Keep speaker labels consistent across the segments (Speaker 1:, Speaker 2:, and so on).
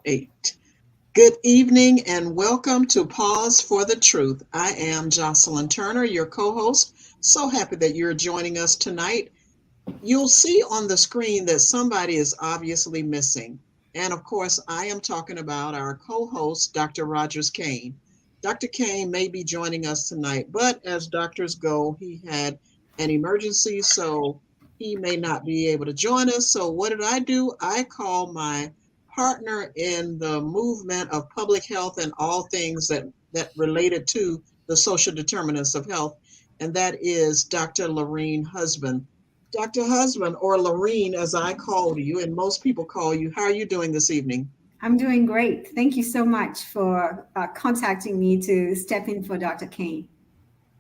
Speaker 1: 8. Good evening and welcome to Pause for the Truth. I am Jocelyn Turner, your co-host. So happy that you're joining us tonight. You'll see on the screen that somebody is obviously missing. And of course, I am talking about our co-host, Dr. Rogers Kane. Dr. Kane may be joining us tonight, but as doctors go, he had an emergency, so he may not be able to join us. So what did I do? I called my partner in the movement of public health and all things that related to the social determinants of health, and that is Dr. Lorene Husband. Dr. Husband, or Lorene, as I call you, and most people call you, how are you doing this evening?
Speaker 2: I'm doing great. Thank you so much for contacting me to step in for Dr. Kane.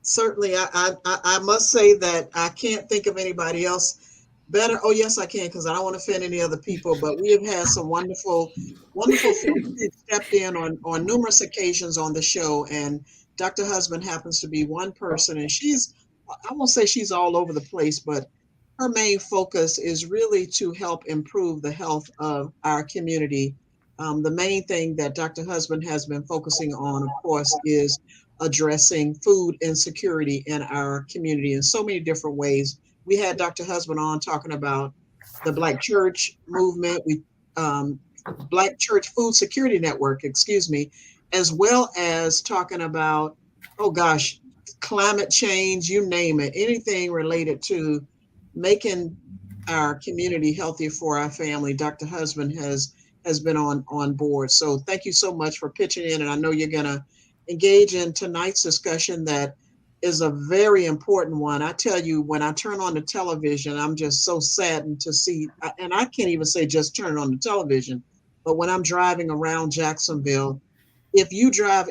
Speaker 1: Certainly, I must say that I can't think of anybody else better. Oh, yes, I can, because I don't want to offend any other people, but we have had some wonderful, wonderful folks that stepped in on numerous occasions on the show, and Dr. Husband happens to be one person, and I won't say she's all over the place, but her main focus is really to help improve the health of our community. The main thing that Dr. Husband has been focusing on, of course, is addressing food insecurity in our community in so many different ways. We had Dr. Husband on talking about the Black Church movement, um, Black Church Food Security Network, excuse me, as well as talking about, oh gosh, climate change, you name it, anything related to making our community healthy for our family. Dr. Husband has been on board. So thank you so much for pitching in, and I know you're gonna engage in tonight's discussion that is a very important one. I tell you, when I turn on the television, I'm just so saddened to see, and I can't even say just turn on the television, but when I'm driving around Jacksonville, if you drive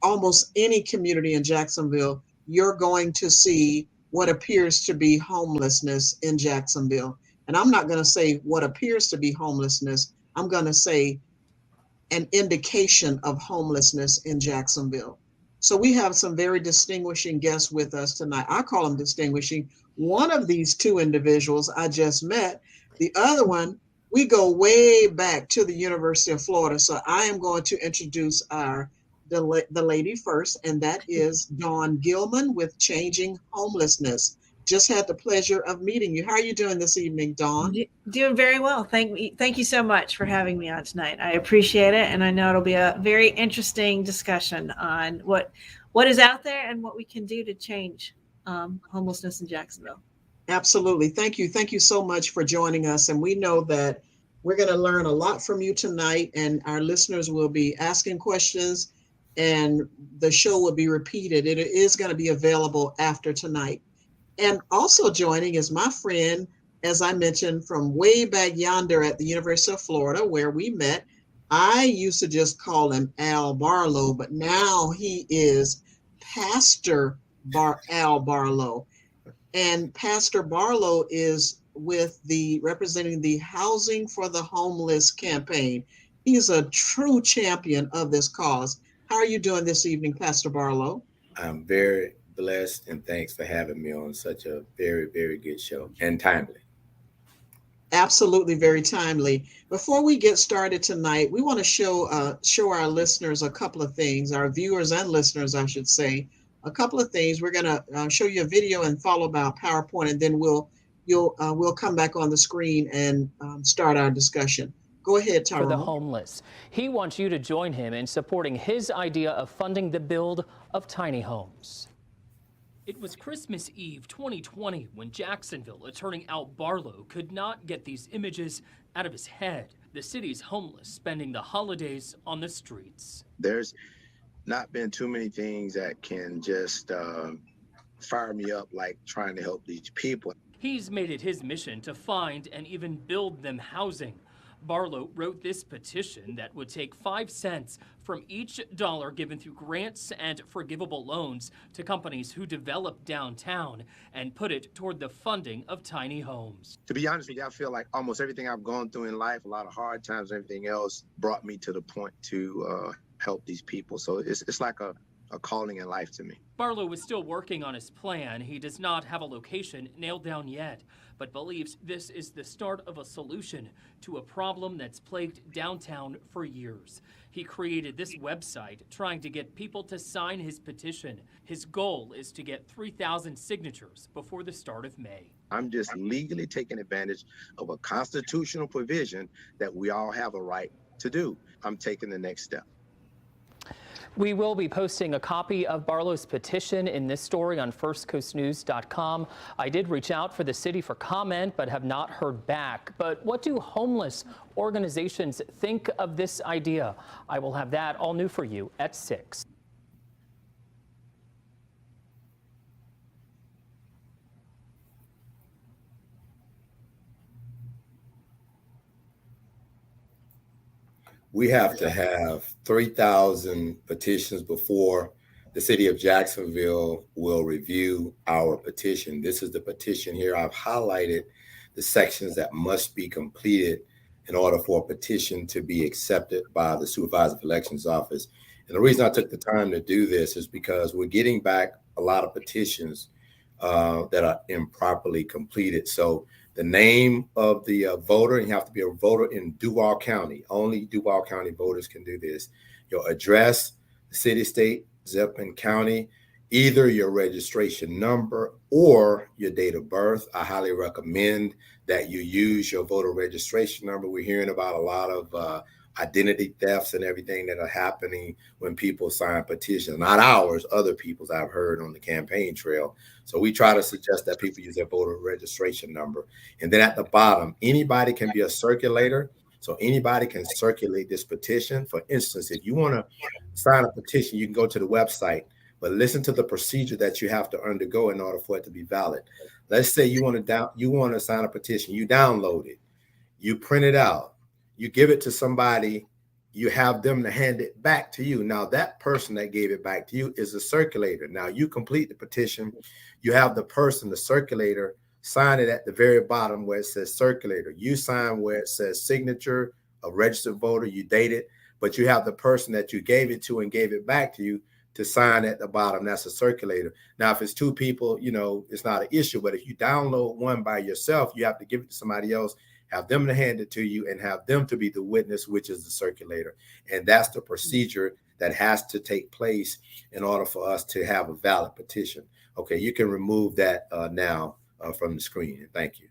Speaker 1: almost any community in Jacksonville, you're going to see what appears to be homelessness in Jacksonville. And I'm not going to say what appears to be homelessness. I'm going to say an indication of homelessness in Jacksonville. So we have some very distinguishing guests with us tonight. I call them distinguishing. One of these two individuals I just met, the other one, we go way back to the University of Florida. So I am going to introduce the lady first, and that is Dawn Gilman with Changing Homelessness. Just had the pleasure of meeting you. How are you doing this evening, Dawn?
Speaker 3: Doing very well. Thank you so much for having me on tonight. I appreciate it, and I know it'll be a very interesting discussion on what is out there and what we can do to change homelessness in Jacksonville.
Speaker 1: Absolutely. Thank you. Thank you so much for joining us. And we know that we're going to learn a lot from you tonight, and our listeners will be asking questions, and the show will be repeated. It is going to be available after tonight. And also joining is my friend, as I mentioned, from way back yonder at the University of Florida, where we met. I used to just call him Al Barlow, but now he is Pastor Al Barlow. And Pastor Barlow is representing the Housing for the Homeless campaign. He's a true champion of this cause. How are you doing this evening, Pastor Barlow?
Speaker 4: I'm very blessed, and thanks for having me on such a very, very good show and timely.
Speaker 1: Absolutely, very timely. Before we get started tonight, we want to show our listeners a couple of things, our viewers and listeners, I should say, a couple of things. We're going to show you a video and follow by a PowerPoint, and then we'll come back on the screen and start our discussion. Go ahead, Tyrone.
Speaker 5: For the homeless. He wants you to join him in supporting his idea of funding the build of tiny homes.
Speaker 6: It was Christmas Eve 2020 when Jacksonville attorney Al Barlow could not get these images out of his head. The city's homeless spending the holidays on the streets.
Speaker 7: There's not been too many things that can just fire me up like trying to help these people.
Speaker 6: He's made it his mission to find and even build them housing. Barlow wrote this petition that would take 5 cents from each dollar given through grants and forgivable loans to companies who develop downtown and put it toward the funding of tiny homes.
Speaker 7: To be honest with you, I feel like almost everything I've gone through in life, a lot of hard times and everything else, brought me to the point to help these people. So it's like a a calling in life to me.
Speaker 6: Barlow is still working on his plan. He does not have a location nailed down yet, but believes this is the start of a solution to a problem that's plagued downtown for years. He created this website trying to get people to sign his petition. His goal is to get 3,000 signatures before the start of May.
Speaker 7: I'm just legally taking advantage of a constitutional provision that we all have a right to do. I'm taking the next step.
Speaker 5: We will be posting a copy of Barlow's petition in this story on firstcoastnews.com. I did reach out for the city for comment, but have not heard back. But what do homeless organizations think of this idea? I will have that all new for you at 6.
Speaker 4: We have to have 3,000 petitions before the city of Jacksonville will review our petition. This is the petition here. I've highlighted the sections that must be completed in order for a petition to be accepted by the Supervisor of Elections Office. And the reason I took the time to do this is because we're getting back a lot of petitions that are improperly completed. So the name of the voter, and you have to be a voter in Duval County. Only Duval County voters can do this. Your address, city, state, zip, and county, either your registration number or your date of birth. I highly recommend that you use your voter registration number. We're hearing about a lot of identity thefts and everything that are happening when people sign petitions, not ours, other people's, I've heard on the campaign trail. So we try to suggest that people use their voter registration number. And then at the bottom, anybody can be a circulator. So anybody can circulate this petition. For instance, if you want to sign a petition, you can go to the website, but listen to the procedure that you have to undergo in order for it to be valid. Let's say you want to sign a petition, you download it, you print it out, you give it to somebody, you have them to hand it back to you. Now that person that gave it back to you is a circulator. Now you complete the petition, you have the person, the circulator, sign it at the very bottom where it says circulator. You sign where it says signature, a registered voter, you date it, but you have the person that you gave it to and gave it back to you to sign at the bottom. That's a circulator. Now, if it's two people, it's not an issue, but if you download one by yourself, you have to give it to somebody else, have them to hand it to you, and have them to be the witness, which is the circulator. And that's the procedure that has to take place in order for us to have a valid petition. Okay, you can remove that now from the screen. Thank you.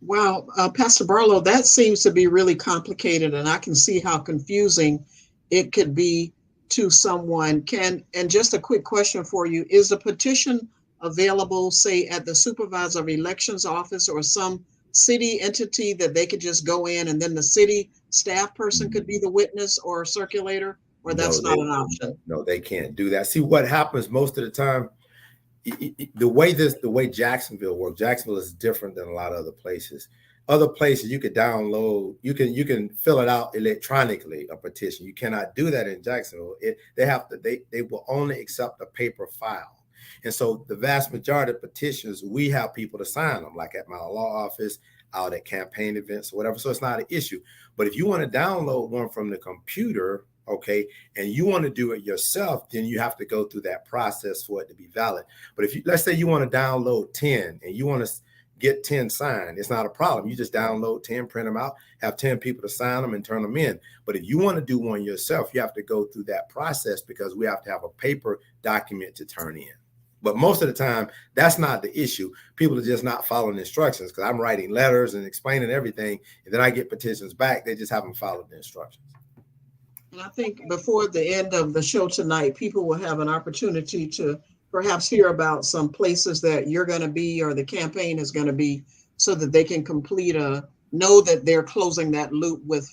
Speaker 1: Wow, Pastor Barlow, that seems to be really complicated, and I can see how confusing it could be to someone. And just a quick question for you, is the petition available, say, at the Supervisor of Elections Office or some city entity that they could just go in and then the city staff person could be the witness or circulator, or that's not an option?
Speaker 4: No, they can't do that. See, what happens most of the time, the way Jacksonville works, Jacksonville is different than a lot of other places. Other places you could download, you can fill it out electronically, a petition. You cannot do that in Jacksonville. They will only accept a paper file. And so the vast majority of petitions, we have people to sign them, like at my law office, out at campaign events, or whatever. So it's not an issue. But if you want to download one from the computer, okay, and you want to do it yourself, then you have to go through that process for it to be valid. But if let's say you want to download 10 and you want to get 10 signed, it's not a problem. You just download 10, print them out, have 10 people to sign them and turn them in. But if you want to do one yourself, you have to go through that process because we have to have a paper document to turn in. But most of the time, that's not the issue. People are just not following instructions because I'm writing letters and explaining everything. And then I get petitions back. They just haven't followed the instructions.
Speaker 1: And I think before the end of the show tonight, people will have an opportunity to perhaps hear about some places that you're going to be or the campaign is going to be so that they can know that they're closing that loop with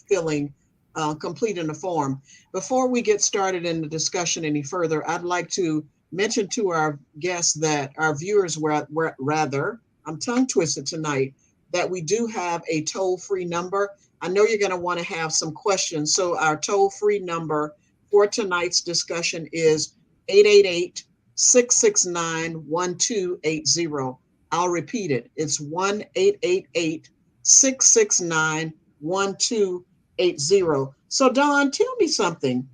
Speaker 1: completing the form. Before we get started in the discussion any further, I'd like to mention to our guests that our viewers I'm tongue twisted tonight, that we do have a toll-free number. I know you're going to want to have some questions. So our toll-free number for tonight's discussion is 888-669-1280. I'll repeat it. It's 1-888-669-1280. So Don, tell me something.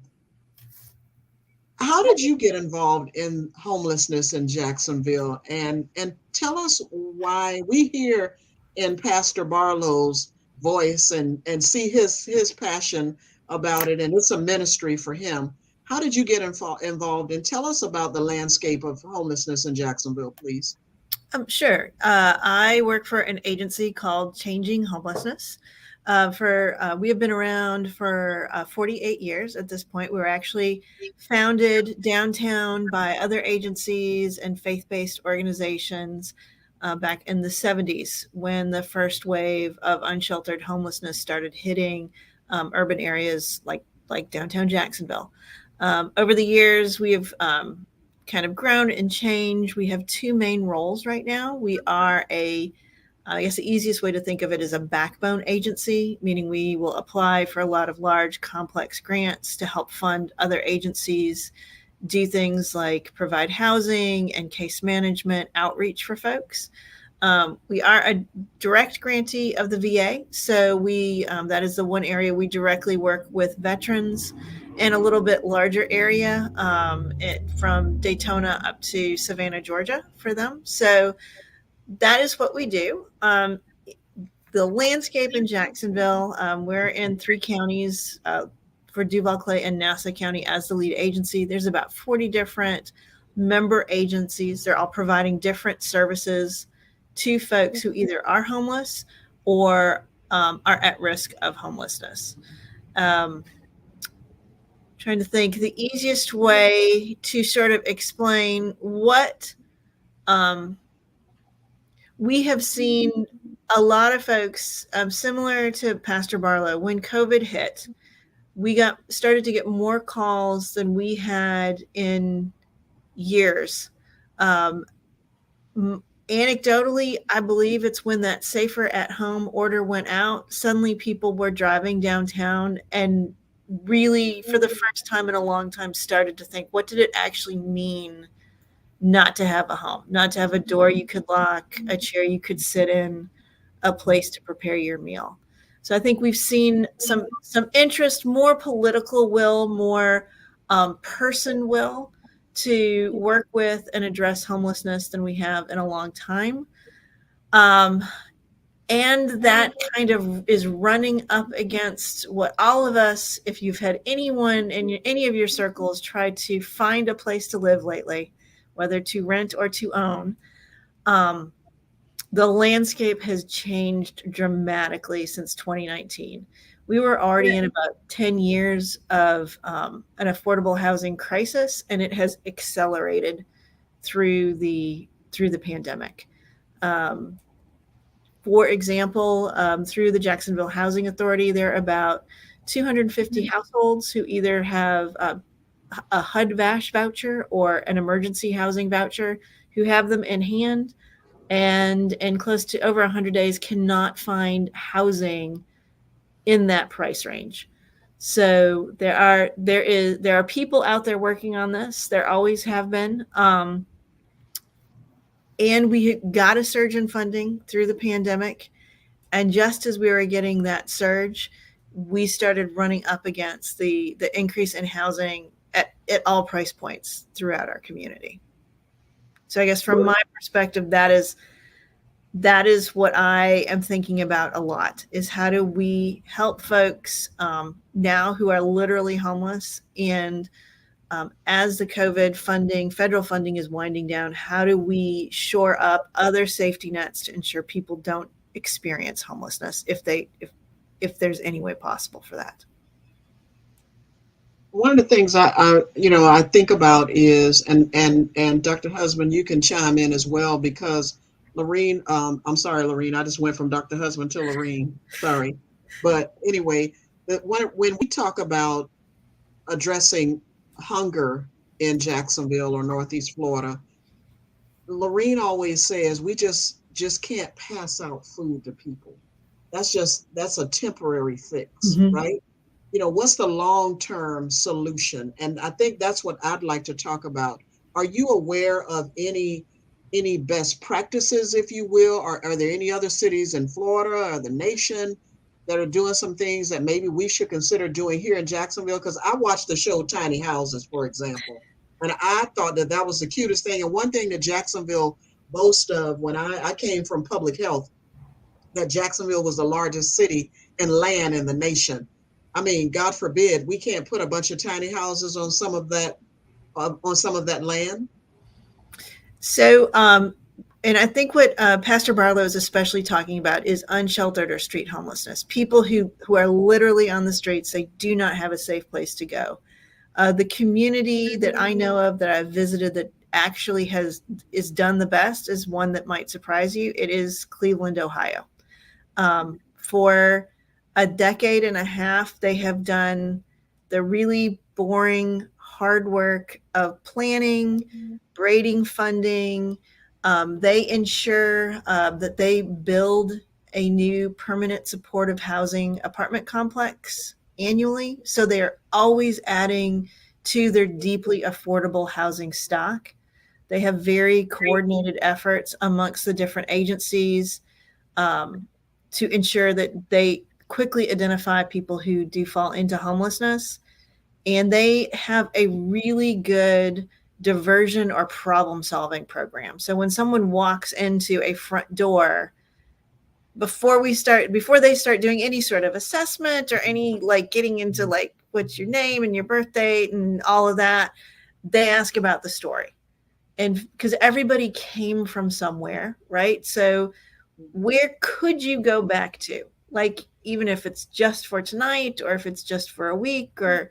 Speaker 1: how did you get involved in homelessness in Jacksonville? And tell us why. We hear in Pastor Barlow's voice and see his passion about it, and it's a ministry for him. How did you get involved? And tell us about the landscape of homelessness in Jacksonville, please.
Speaker 3: Sure. I work for an agency called Changing Homelessness. We have been around for 48 years at this point. We were actually founded downtown by other agencies and faith-based organizations back in the 70s when the first wave of unsheltered homelessness started hitting urban areas like downtown Jacksonville. Over the years, we have kind of grown and changed. We have two main roles right now. We are I guess the easiest way to think of it is a backbone agency, meaning we will apply for a lot of large, complex grants to help fund other agencies do things like provide housing and case management outreach for folks. We are a direct grantee of the VA, so that is the one area we directly work with veterans in a little bit larger area from Daytona up to Savannah, Georgia for them. So that is what we do. The landscape in Jacksonville, we're in 3 counties for Duval, Clay, and Nassau County as the lead agency. There's about 40 different member agencies. They're all providing different services to folks who either are homeless or are at risk of homelessness. Trying to think the easiest way to sort of explain what we have seen a lot of folks, similar to Pastor Barlow, when COVID hit, we started to get more calls than we had in years. Anecdotally, I believe it's when that safer at home order went out, suddenly people were driving downtown and really, for the first time in a long time, started to think, what did it actually mean not to have a home, not to have a door you could lock, a chair you could sit in, a place to prepare your meal. So I think we've seen some interest, more political will, more person will to work with and address homelessness than we have in a long time. And that kind of is running up against what all of us, if you've had anyone in any of your circles try to find a place to live lately, whether to rent or to own, the landscape has changed dramatically since 2019. We were already in about 10 years of an affordable housing crisis, and it has accelerated through the pandemic. For example, through the Jacksonville Housing Authority, there are about 250 households who either have a HUD-VASH voucher or an emergency housing voucher who have them in hand, and in close to over 100 days cannot find housing in that price range. So there are people out there working on this. There always have been. And we got a surge in funding through the pandemic. And just as we were getting that surge, we started running up against the increase in housing at all price points throughout our community. So I guess from my perspective, that is what I am thinking about a lot, is how do we help folks now who are literally homeless, and as the COVID funding, federal funding is winding down, how do we shore up other safety nets to ensure people don't experience homelessness if there's any way possible for that?
Speaker 1: One of the things I think about is, and Dr. Husband, you can chime in as well, because Lorene, I'm sorry, Lorene, I just went from Dr. Husband to Lorene, sorry. But anyway, when we talk about addressing hunger in Jacksonville or Northeast Florida, Lorene always says we just can't pass out food to people. That's a temporary fix, right? What's the long-term solution? And I think that's what I'd like to talk about. Are you aware of any best practices, if you will, or are there any other cities in Florida or the nation that are doing some things that maybe we should consider doing here in Jacksonville? Because I watched the show Tiny Houses, for example. And I thought that that was the cutest thing. And one thing that Jacksonville boasts of, when I came from public health, that Jacksonville was the largest city in land in the nation. I mean, God forbid, we can't put a bunch of tiny houses on some of that land.
Speaker 3: So, and I think what Pastor Barlow is especially talking about is unsheltered or street homelessness. People who are literally on the streets, they do not have a safe place to go. The community that I know of that I've visited that actually is done the best is one that might surprise you. It is Cleveland, Ohio. For a decade and a half, they have done the really boring, hard work of planning, braiding funding. They ensure that they build a new permanent supportive housing apartment complex annually. So they're always adding to their deeply affordable housing stock. They have very coordinated efforts amongst the different agencies to ensure that they quickly identify people who do fall into homelessness. And they have a really good diversion or problem solving program. So when someone walks into a front door, before they start doing any sort of assessment or any like getting into like what's your name and your birth date and all of that, they ask about the story. And because everybody came from somewhere, right? So where could you go back to? Like, even if it's just for tonight or if it's just for a week, or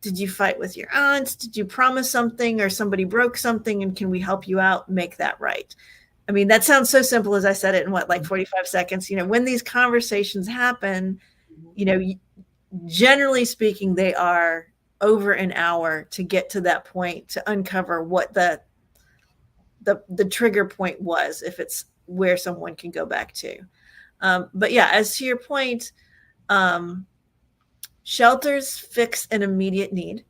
Speaker 3: did you fight with your aunt? Did you promise something or somebody broke something and can we help you out make that right? I mean, that sounds so simple as I said it in like 45 seconds. You know, when these conversations happen, you know, generally speaking, they are over an hour to get to that point to uncover what the trigger point was, if it's where someone can go back to. But yeah, as to your point, shelters fix an immediate need,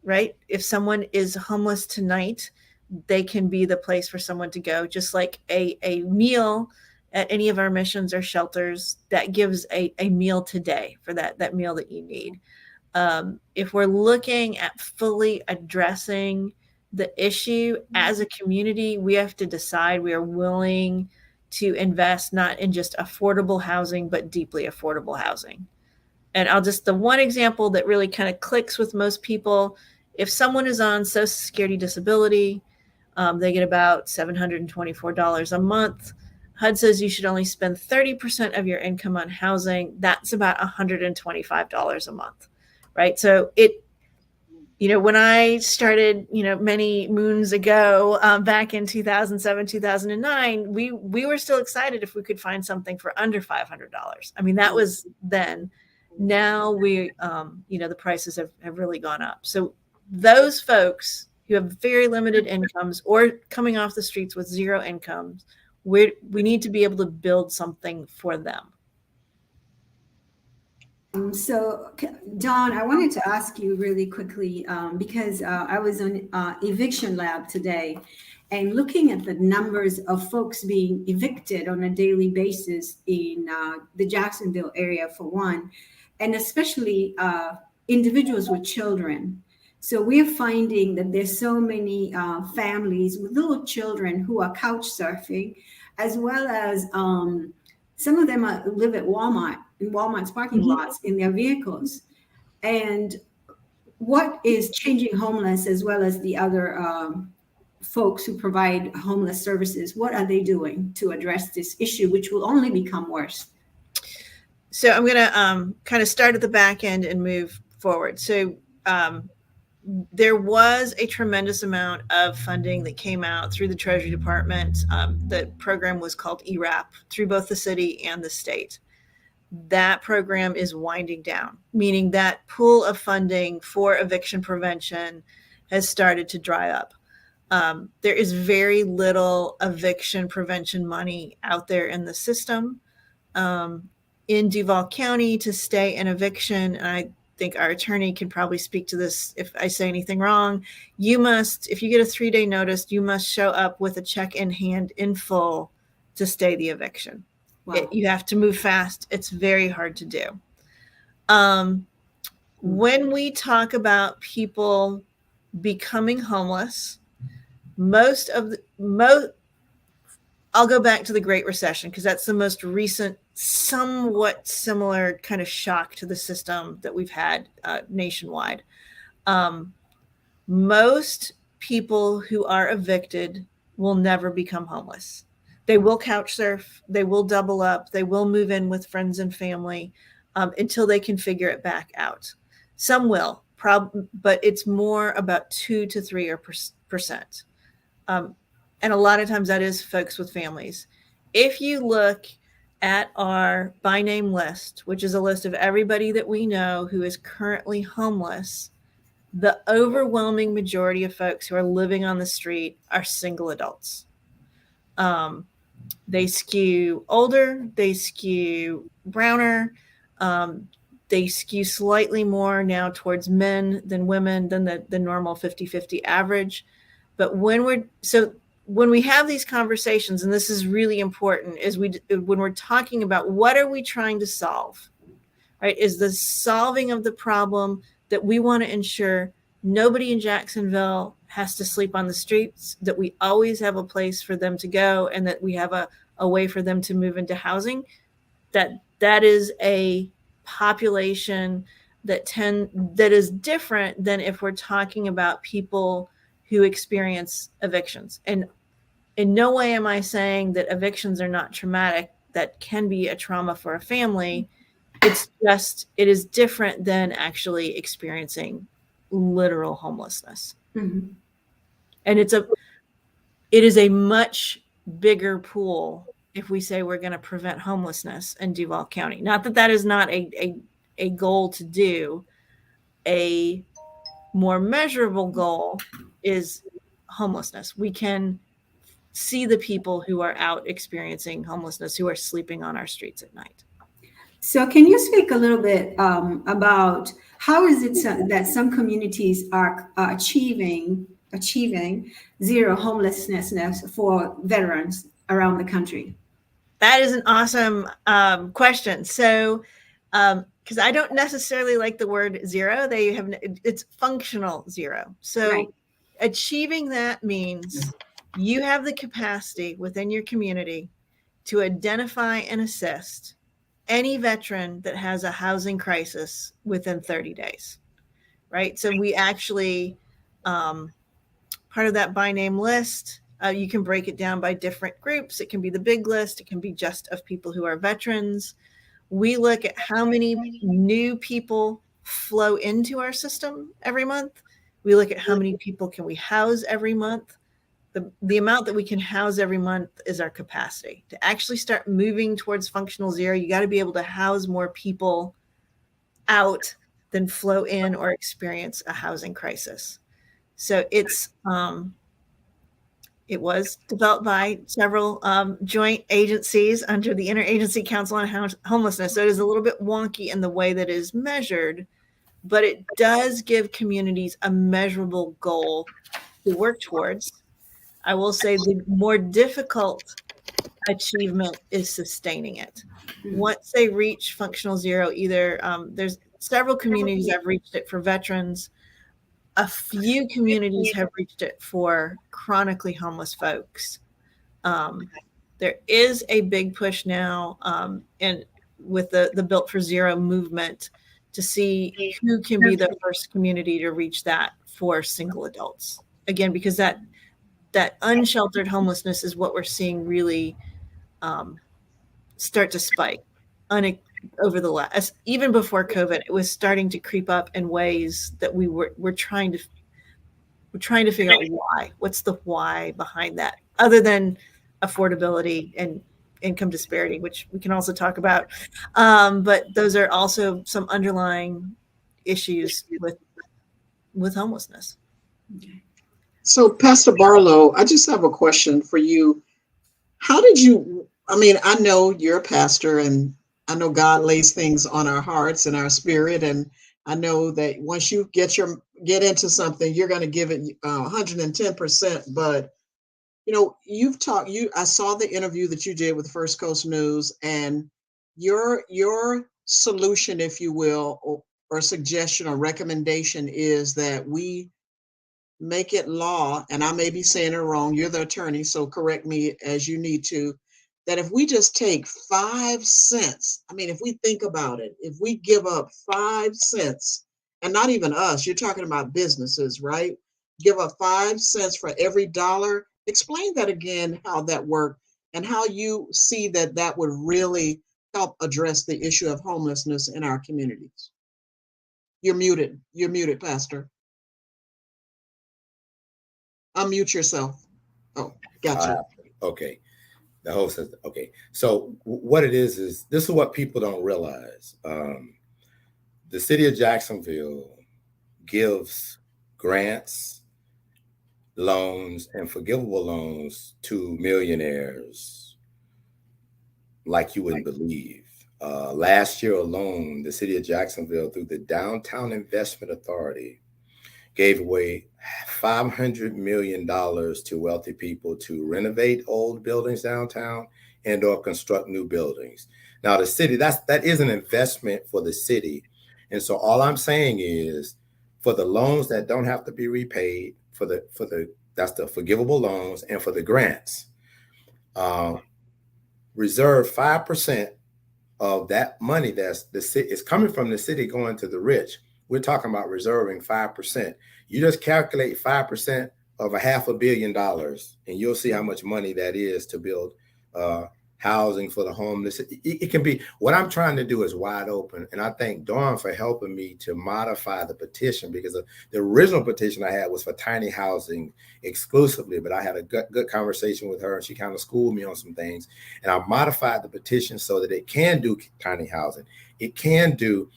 Speaker 3: right? If someone is homeless tonight, they can be the place for someone to go, just like a meal at any of our missions or shelters that gives a meal today for that meal that you need. If we're looking at fully addressing the issue as a community, we have to decide we are willing to invest not in just affordable housing, but deeply affordable housing. And the one example that really kind of clicks with most people, if someone is on Social Security disability, they get about $724 a month. HUD says you should only spend 30% of your income on housing. That's about $125 a month, right? So when I started, many moons ago, back in 2007, 2009, we were still excited if we could find something for under $500. I mean, that was then. Now the prices have really gone up. So those folks who have very limited incomes or coming off the streets with zero incomes, we need to be able to build something for them.
Speaker 2: So, Dawn, I wanted to ask you really quickly, because I was on Eviction Lab today and looking at the numbers of folks being evicted on a daily basis in the Jacksonville area, for one, and especially individuals with children. So we're finding that there's so many families with little children who are couch surfing, as well as some of them live at Walmart, in Walmart's parking lots in their vehicles. And what is Changing Homeless, as well as the other folks who provide homeless services, what are they doing to address this issue, which will only become worse?
Speaker 3: So I'm going to kind of start at the back end and move forward. So there was a tremendous amount of funding that came out through the Treasury Department. The program was called ERAP through both the city and the state. That program is winding down, meaning that pool of funding for eviction prevention has started to dry up. There is very little eviction prevention money out there in the system. In Duval County, to stay in eviction, and I think our attorney can probably speak to this if I say anything wrong, if you get a 3-day notice, you must show up with a check in hand in full to stay the eviction. Wow. You have to move fast. It's very hard to do. When we talk about people becoming homeless, I'll go back to the Great Recession because that's the most recent, somewhat similar kind of shock to the system that we've had nationwide. Most people who are evicted will never become homeless. They will couch surf, they will double up, they will move in with friends and family until they can figure it back out. Some will, but it's more about 2 to 3%. And a lot of times that is folks with families. If you look at our by name list, which is a list of everybody that we know who is currently homeless, the overwhelming majority of folks who are living on the street are single adults. They skew older, they skew browner, they skew slightly more now towards men than women than the normal 50-50 average. But when we have these conversations, and this is really important, is when we're talking about what are we trying to solve, right? Is the solving of the problem that we want to ensure nobody in Jacksonville has to sleep on the streets, that we always have a place for them to go, and that we have a way for them to move into housing. That is a population that is different than if we're talking about people who experience evictions. And in no way am I saying that evictions are not traumatic. That can be a trauma for a family. It's just, it is different than actually experiencing literal homelessness.
Speaker 2: Mm-hmm.
Speaker 3: And it is a much bigger pool if we say we're going to prevent homelessness in Duval County. Not that that is not a goal to do. A more measurable goal is homelessness. We can see the people who are out experiencing homelessness, who are sleeping on our streets at night.
Speaker 2: So can you speak a little bit about how is it that some communities are achieving zero homelessness for veterans around the country?
Speaker 3: That is an awesome question. So, because I don't necessarily like the word zero, it's functional zero. So right. Achieving that means you have the capacity within your community to identify and assist any veteran that has a housing crisis within 30 days, right? So we actually, part of that by name list, you can break it down by different groups. It can be the big list. It can be just of people who are veterans. We look at how many new people flow into our system every month. We look at how many people can we house every month. The amount that we can house every month is our capacity. To actually start moving towards functional zero, you got to be able to house more people out than flow in or experience a housing crisis. So it was developed by several joint agencies under the Interagency Council on Homelessness. So it is a little bit wonky in the way that it is measured, but it does give communities a measurable goal to work towards. I will say the more difficult achievement is sustaining it. Once they reach functional zero, either there's several communities have reached it for veterans. A few communities have reached it for chronically homeless folks. There is a big push now and with the Built for Zero movement to see who can be the first community to reach that for single adults. Again, because that unsheltered homelessness is what we're seeing really start to spike over the last, even before COVID. It was starting to creep up in ways that we're trying to figure out why. What's the why behind that, other than affordability and income disparity, which we can also talk about. But those are also some underlying issues with homelessness.
Speaker 2: Okay.
Speaker 1: So, Pastor Barlow, I just have a question for you. How did you, I know you're a pastor, and I know God lays things on our hearts and our spirit. And I know that once you get into something, you're going to give it 110%. But, I saw the interview that you did with First Coast News, and your solution, if you will, or suggestion or recommendation is that we make it law, and I may be saying it wrong, you're the attorney, so correct me as you need to, that if we just take 5 cents, I mean, if we think about it, if we give up 5 cents, and not even us, you're talking about businesses, right? Give up 5 cents for every dollar. Explain that again, how that worked, and how you see that that would really help address the issue of homelessness in our communities. You're muted. You're muted, Pastor. Unmute yourself. Oh, gotcha.
Speaker 4: Okay. The host says, okay. So what it is this is what people don't realize. The city of Jacksonville gives grants, loans, and forgivable loans to millionaires like you wouldn't believe. Last year alone, the city of Jacksonville, through the Downtown Investment Authority, gave away $500 million to wealthy people to renovate old buildings downtown and or construct new buildings. Now the city, that is an investment for the city. And so all I'm saying is for the loans that don't have to be repaid, that's the forgivable loans, and for the grants, reserve 5% of that money that's it's coming from the city going to the rich. We're talking about reserving 5%. You just calculate 5% of $500 million, and you'll see how much money that is to build housing for the homeless. It can be, what I'm trying to do is wide open. And I thank Dawn for helping me to modify the petition, because the original petition I had was for tiny housing exclusively, but I had a good conversation with her and she kind of schooled me on some things. And I modified the petition so that it can do tiny housing. It can do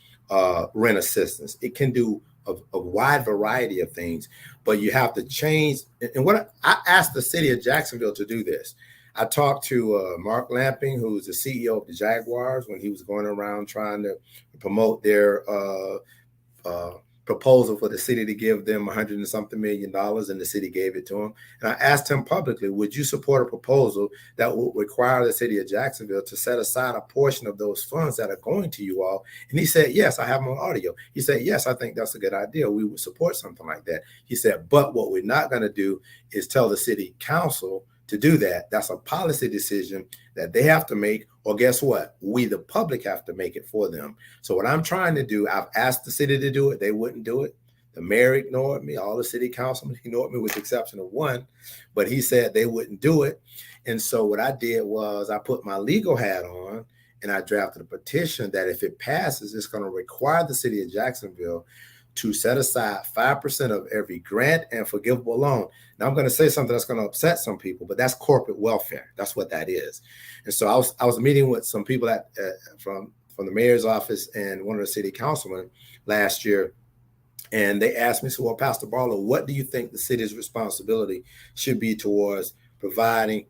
Speaker 4: rent assistance. It can do a wide variety of things, but you have to change. And what I asked the city of Jacksonville to do this. I talked to Mark Lamping, who's the CEO of the Jaguars, when he was going around trying to promote their proposal for the city to give them $100 and something million, and the city gave it to him. And I asked him publicly, would you support a proposal that would require the city of Jacksonville to set aside a portion of those funds that are going to you all? And he said, yes, I have him on audio. He said, yes, I think that's a good idea. We would support something like that. He said, but what we're not going to do is tell the city council to do that. That's a policy decision that they have to make, or guess what? We, the public, have to make it for them. So what I'm trying to do, I've asked the city to do it. They wouldn't do it. The mayor ignored me. All the city councilmen ignored me, with the exception of one, but he said they wouldn't do it. And so what I did was I put my legal hat on and I drafted a petition that if it passes, it's going to require the city of Jacksonville to set aside 5% of every grant and forgivable loan. Now I'm going to say something that's going to upset some people, but that's corporate welfare. That's what that is. And so I was meeting with some people that from the mayor's office and one of the city councilmen last year, and they asked me, so, well, Pastor Barlow, what do you think the city's responsibility should be towards providing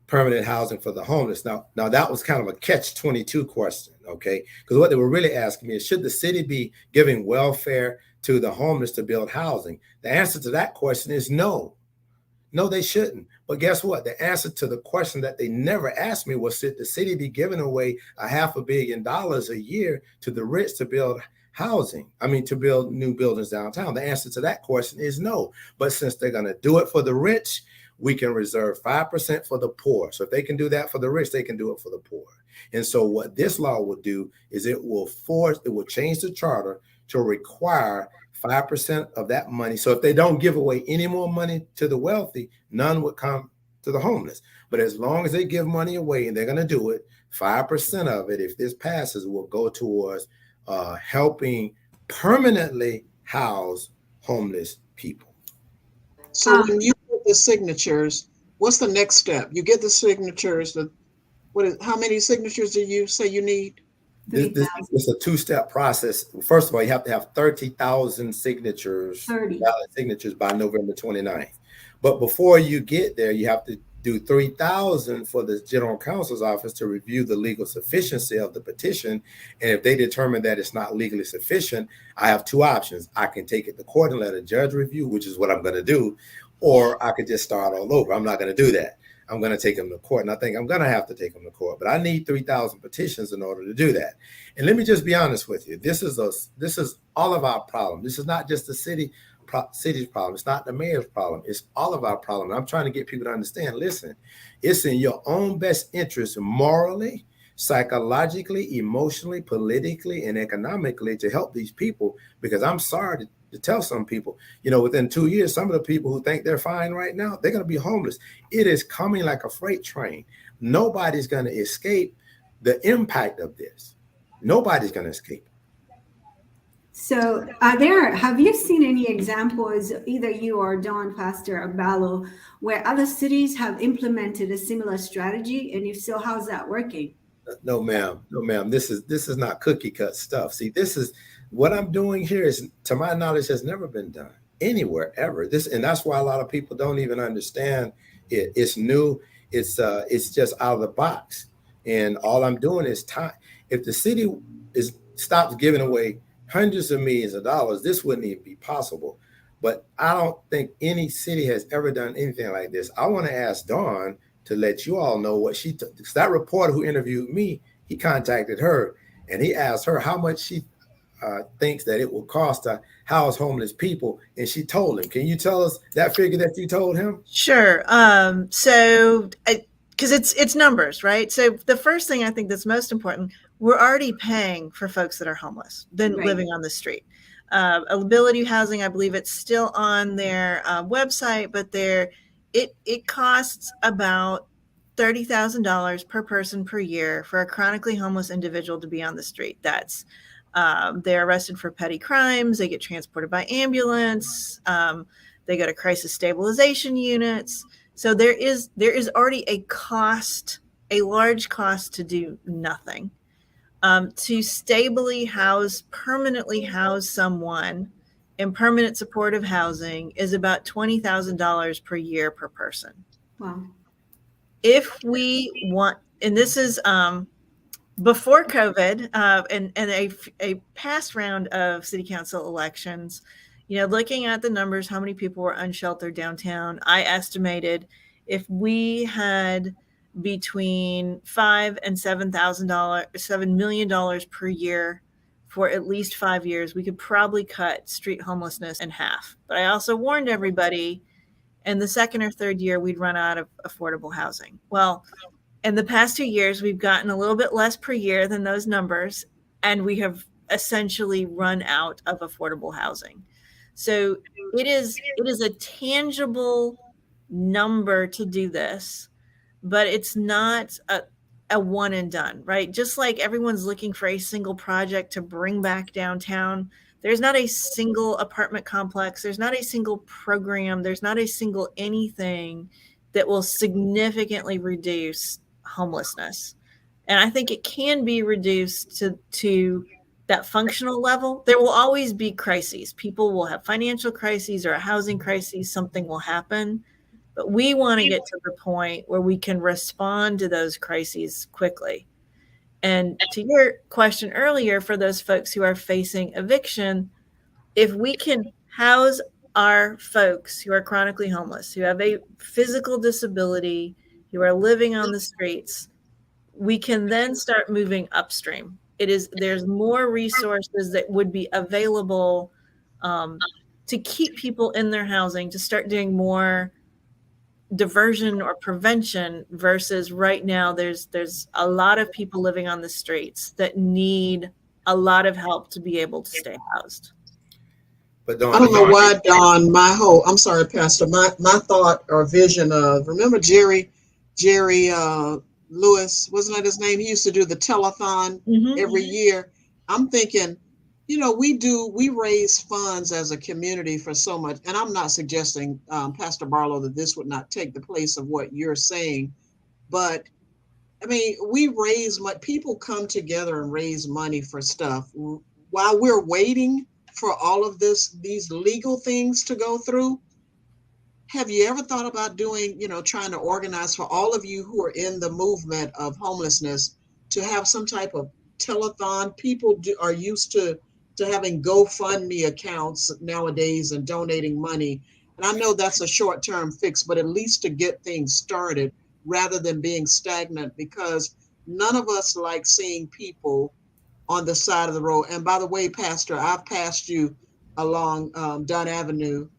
Speaker 4: permanent housing for the homeless? Now that was kind of a catch-22 question, okay? Because what they were really asking me is, should the city be giving welfare to the homeless to build housing? The answer to that question is no. No, they shouldn't. But guess what? The answer to the question that they never asked me was, should the city be giving away $500 million a year to the rich to build housing? I mean, to build new buildings downtown. The answer to that question is no. But since they're going to do it for the rich, we can reserve 5% for the poor. So if they can do that for the rich, they can do it for the poor. And so what this law will do is it will change the charter to require 5% of that money. So if they don't give away any more money to the wealthy, none would come to the homeless. But as long as they give money away, and they're going to do it, 5% of it, if this passes, will go towards helping permanently house homeless people.
Speaker 1: So when you get the signatures, what's the next step? You get the signatures. How many signatures do you say you need?
Speaker 4: This is a two-step process. First of all, you have to have 30,000 signatures, valid signatures by November 29th. But before you get there, you have to do 3,000 for the general counsel's office to review the legal sufficiency of the petition. And if they determine that it's not legally sufficient, I have two options. I can take it to court and let a judge review, which is what I'm going to do, or I could just start all over. I'm not going to do that. I'm going to take them to court, and I think I'm going to have to take them to court. But I need 3,000 petitions in order to do that. And let me just be honest with you. This is all of our problem. This is not just the city city's problem. It's not the mayor's problem. It's all of our problem. I'm trying to get people to understand, listen, it's in your own best interest morally, psychologically, emotionally, politically, and economically to help these people, because I'm sorry to tell some people, within 2 years, some of the people who think they're fine right now, they're going to be homeless. It is coming like a freight train. Nobody's going to escape the impact of this. Nobody's going to escape.
Speaker 2: So have you seen any examples, either you or Don, Pastor Ballo, where other cities have implemented a similar strategy? And if so, how's that working?
Speaker 4: No, ma'am. This is not cookie cut stuff. See, this is what I'm doing here is, to my knowledge, has never been done anywhere ever. And that's why a lot of people don't even understand it. It's new. It's just out of the box. And all I'm doing is time. If the city stops giving away hundreds of millions of dollars, this wouldn't even be possible. But I don't think any city has ever done anything like this. I want to ask Dawn to let you all know what she took. That reporter who interviewed me, he contacted her and he asked her how much she thinks that it will cost to house homeless people. And she told him. Can you tell us that figure that you told him?
Speaker 3: Sure. So because it's numbers, right? So the first thing I think that's most important, we're already paying for folks that are homeless, than living on the street. Ability Housing, I believe it's still on their website, but it costs about $30,000 per person per year for a chronically homeless individual to be on the street. That's they're arrested for petty crimes. They get transported by ambulance. They go to crisis stabilization units. So there is already a cost, a large cost to do nothing. To stably permanently house someone in permanent supportive housing is about $20,000 per year per person.
Speaker 2: Wow.
Speaker 3: If we want, and this is before COVID and a past round of city council elections, looking at the numbers, how many people were unsheltered downtown, I estimated if we had between $5 and $7 million per year for at least 5 years, we could probably cut street homelessness in half. But I also warned everybody in the second or third year, we'd run out of affordable housing. Well, in the past 2 years, we've gotten a little bit less per year than those numbers, and we have essentially run out of affordable housing. So it is a tangible number to do this, but it's not a one and done, right? Just like everyone's looking for a single project to bring back downtown, there's not a single apartment complex, there's not a single program, there's not a single anything that will significantly reduce homelessness. And I think it can be reduced to that functional level. There will always be crises. People will have financial crises or a housing crisis, something will happen. But we want to get to the point where we can respond to those crises quickly. And to your question earlier, for those folks who are facing eviction, if we can house our folks who are chronically homeless, who have a physical disability, who are living on the streets, we can then start moving upstream. There's more resources that would be available to keep people in their housing, to start doing more diversion or prevention, versus right now there's a lot of people living on the streets that need a lot of help to be able to stay housed.
Speaker 4: But
Speaker 1: I don't know why, Don, I'm sorry, Pastor, my thought or vision of, remember Jerry Lewis, wasn't that his name? He used to do the telethon every year. I'm thinking, we raise funds as a community for so much, and I'm not suggesting, Pastor Barlow, that this would not take the place of what you're saying, but I mean, people come together and raise money for stuff while we're waiting for all of these legal things to go through. Have you ever thought about doing, trying to organize for all of you who are in the movement of homelessness to have some type of telethon? People are used to having GoFundMe accounts nowadays and donating money. And I know that's a short-term fix, but at least to get things started rather than being stagnant, because none of us like seeing people on the side of the road. And by the way, Pastor, I've passed you along Dunn Avenue,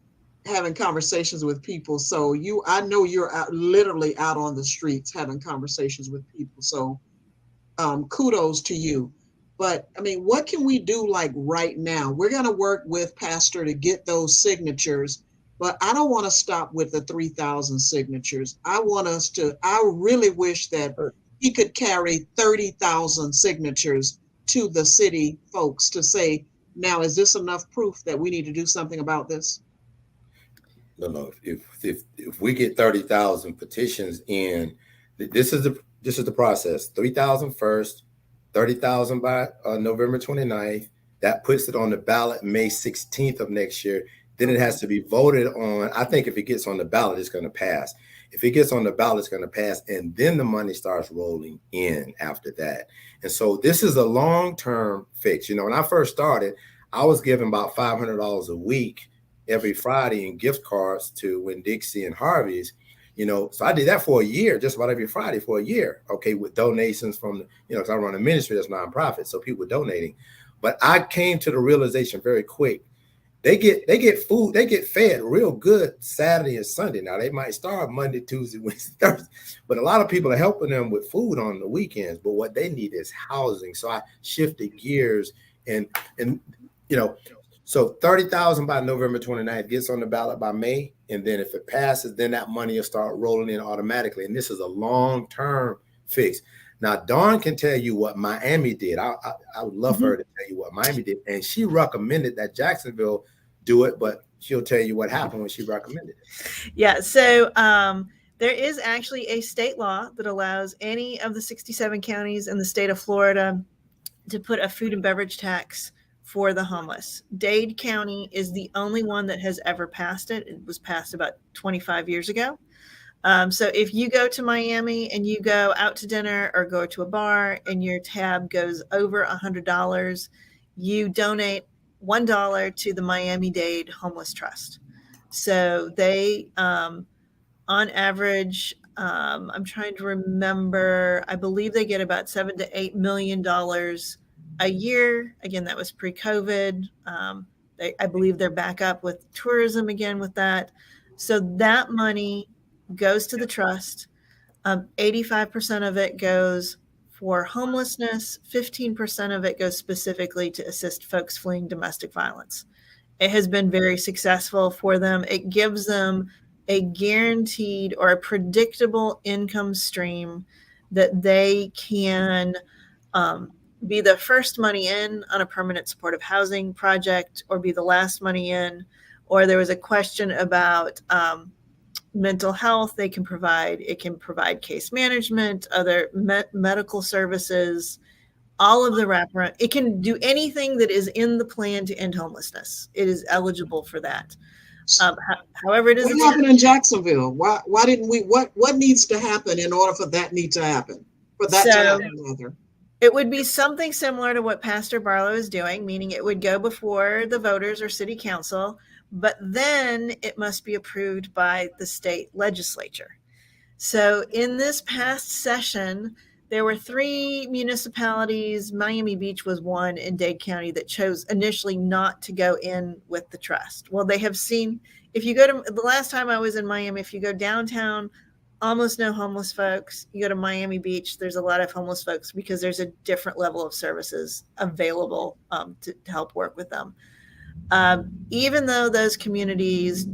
Speaker 1: having conversations with people. So I know you're literally out on the streets having conversations with people. So kudos to you. But I mean, what can we do like right now? We're going to work with Pastor to get those signatures, but I don't want to stop with the 3,000 signatures. I really wish that he could carry 30,000 signatures to the city folks to say, now, is this enough proof that we need to do something about this?
Speaker 4: No. If we get 30,000 petitions in, this is the process. 3,000 first, 30,000 by November 29th. That puts it on the ballot May 16th of next year. Then it has to be voted on. I think if it gets on the ballot, it's going to pass. If it gets on the ballot, it's going to pass. And then the money starts rolling in after that. And so this is a long-term fix. You know, when I first started, I was giving about $500 a week every Friday in gift cards to Winn-Dixie and Harvey's. You know, so I did that for a year, just about every Friday for a year, okay, with donations from, you know, because I run a ministry that's nonprofit, so people were donating. But I came to the realization very quick. They get food, they get fed real good Saturday and Sunday. Now, they might starve Monday, Tuesday, Wednesday, Thursday, but a lot of people are helping them with food on the weekends. But what they need is housing. So I shifted gears and you know, so 30,000 by November 29th, gets on the ballot by May. And then if it passes, then that money will start rolling in automatically. And this is a long-term fix. Now, Dawn can tell you what Miami did. I would love her to tell you what Miami did. And she recommended that Jacksonville do it, but she'll tell you what happened when she recommended it.
Speaker 3: Yeah. So there is actually a state law that allows any of the 67 counties in the state of Florida to put a food and beverage tax for the homeless. Dade County is the only one that has ever passed it. It was passed about 25 years ago. So if you go to Miami and you go out to dinner or go to a bar and your tab goes over $100, you donate $1 to the Miami-Dade Homeless Trust. So they, on average, I'm trying to remember, I believe they get about $7 to $8 million a year. Again, that was pre-COVID. I believe they're back up with tourism again with that. So that money goes to the trust. 85% of it goes for homelessness. 15% of it goes specifically to assist folks fleeing domestic violence. It has been very successful for them. It gives them a guaranteed or a predictable income stream that they can be the first money in on a permanent supportive housing project or be the last money in. Or there was a question about mental health. It can provide case management, other medical services, all of the wraparound. It can do anything that is in the plan to end homelessness. It is eligible for that. However, it is.
Speaker 1: What happened in Jacksonville? Why didn't we? What needs to happen in order for that need to happen? For that to happen, rather.
Speaker 3: It would be something similar to what Pastor Barlow is doing, meaning it would go before the voters or city council, but then it must be approved by the state legislature. So in this past session, there were 3 municipalities. Miami Beach was one in Dade County that chose initially not to go in with the trust. Well, they have seen, if you go to the last time I was in Miami, if you go downtown, almost no homeless folks. You go to Miami Beach, there's a lot of homeless folks because there's a different level of services available to help work with them. Even though those communities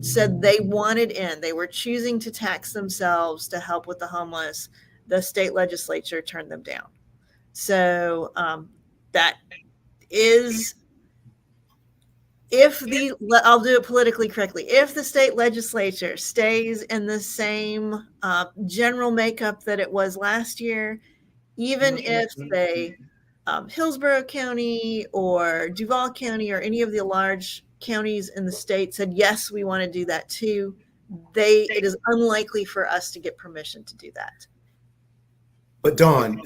Speaker 3: said they wanted in, they were choosing to tax themselves to help with the homeless, the state legislature turned them down. So that is, I'll do it politically correctly. If the state legislature stays in the same general makeup that it was last year, even if they, Hillsborough County or Duval County or any of the large counties in the state said, yes, we want to do that too, it is unlikely for us to get permission to do that.
Speaker 4: But Dawn,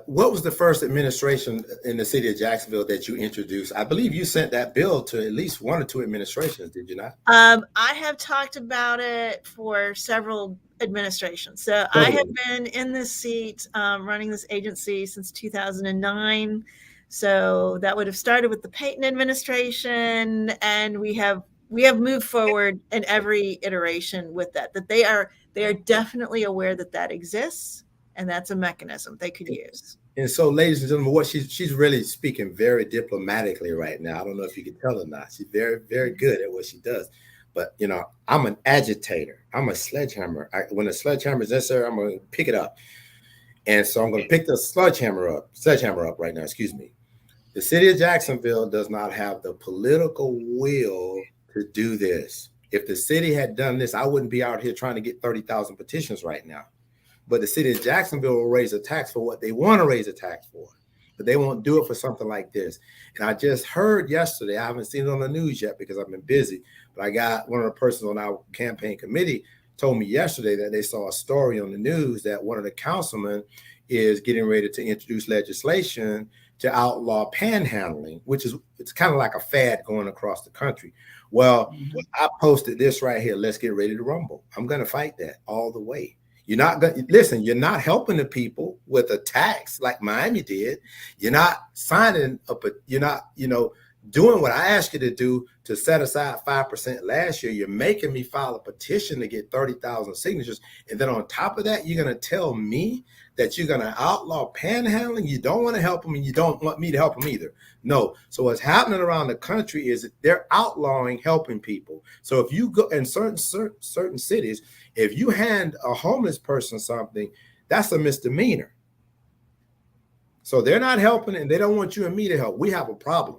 Speaker 4: what was the first administration in the city of Jacksonville that you introduced? I believe you sent that bill to at least 1 or 2 administrations, did you not?
Speaker 3: I have talked about it for several administrations. So I have been in this seat running this agency since 2009. So that would have started with the Payton administration, and we have moved forward in every iteration with that. That they are definitely aware that that exists, and that's a mechanism they could use.
Speaker 4: And so, ladies and gentlemen, what she's really speaking very diplomatically right now. I don't know if you can tell or not. She's very, very good at what she does. But you know, I'm an agitator. I'm a sledgehammer. When a sledgehammer is necessary, I'm going to pick it up. And so I'm going to pick the sledgehammer up right now. Excuse me. The city of Jacksonville does not have the political will to do this. If the city had done this, I wouldn't be out here trying to get 30,000 petitions right now. But the city of Jacksonville will raise a tax for what they want to raise a tax for, but they won't do it for something like this. And I just heard yesterday, I haven't seen it on the news yet because I've been busy, but I got one of the persons on our campaign committee told me yesterday that they saw a story on the news that one of the councilmen is getting ready to introduce legislation to outlaw panhandling, which is, it's kind of like a fad going across the country. Well, I posted this right here. Let's get ready to rumble. I'm going to fight that all the way. You're not going to listen. You're not helping the people with a tax like Miami did. You're not signing up. You're not, doing what I asked you to do to set aside 5% last year. You're making me file a petition to get 30,000 signatures. And then on top of that, you're going to tell me that you're going to outlaw panhandling. You don't want to help them and you don't want me to help them either. No. So what's happening around the country is that they're outlawing helping people. So if you go in certain cities, if you hand a homeless person something, that's a misdemeanor. So they're not helping and they don't want you and me to help. We have a problem.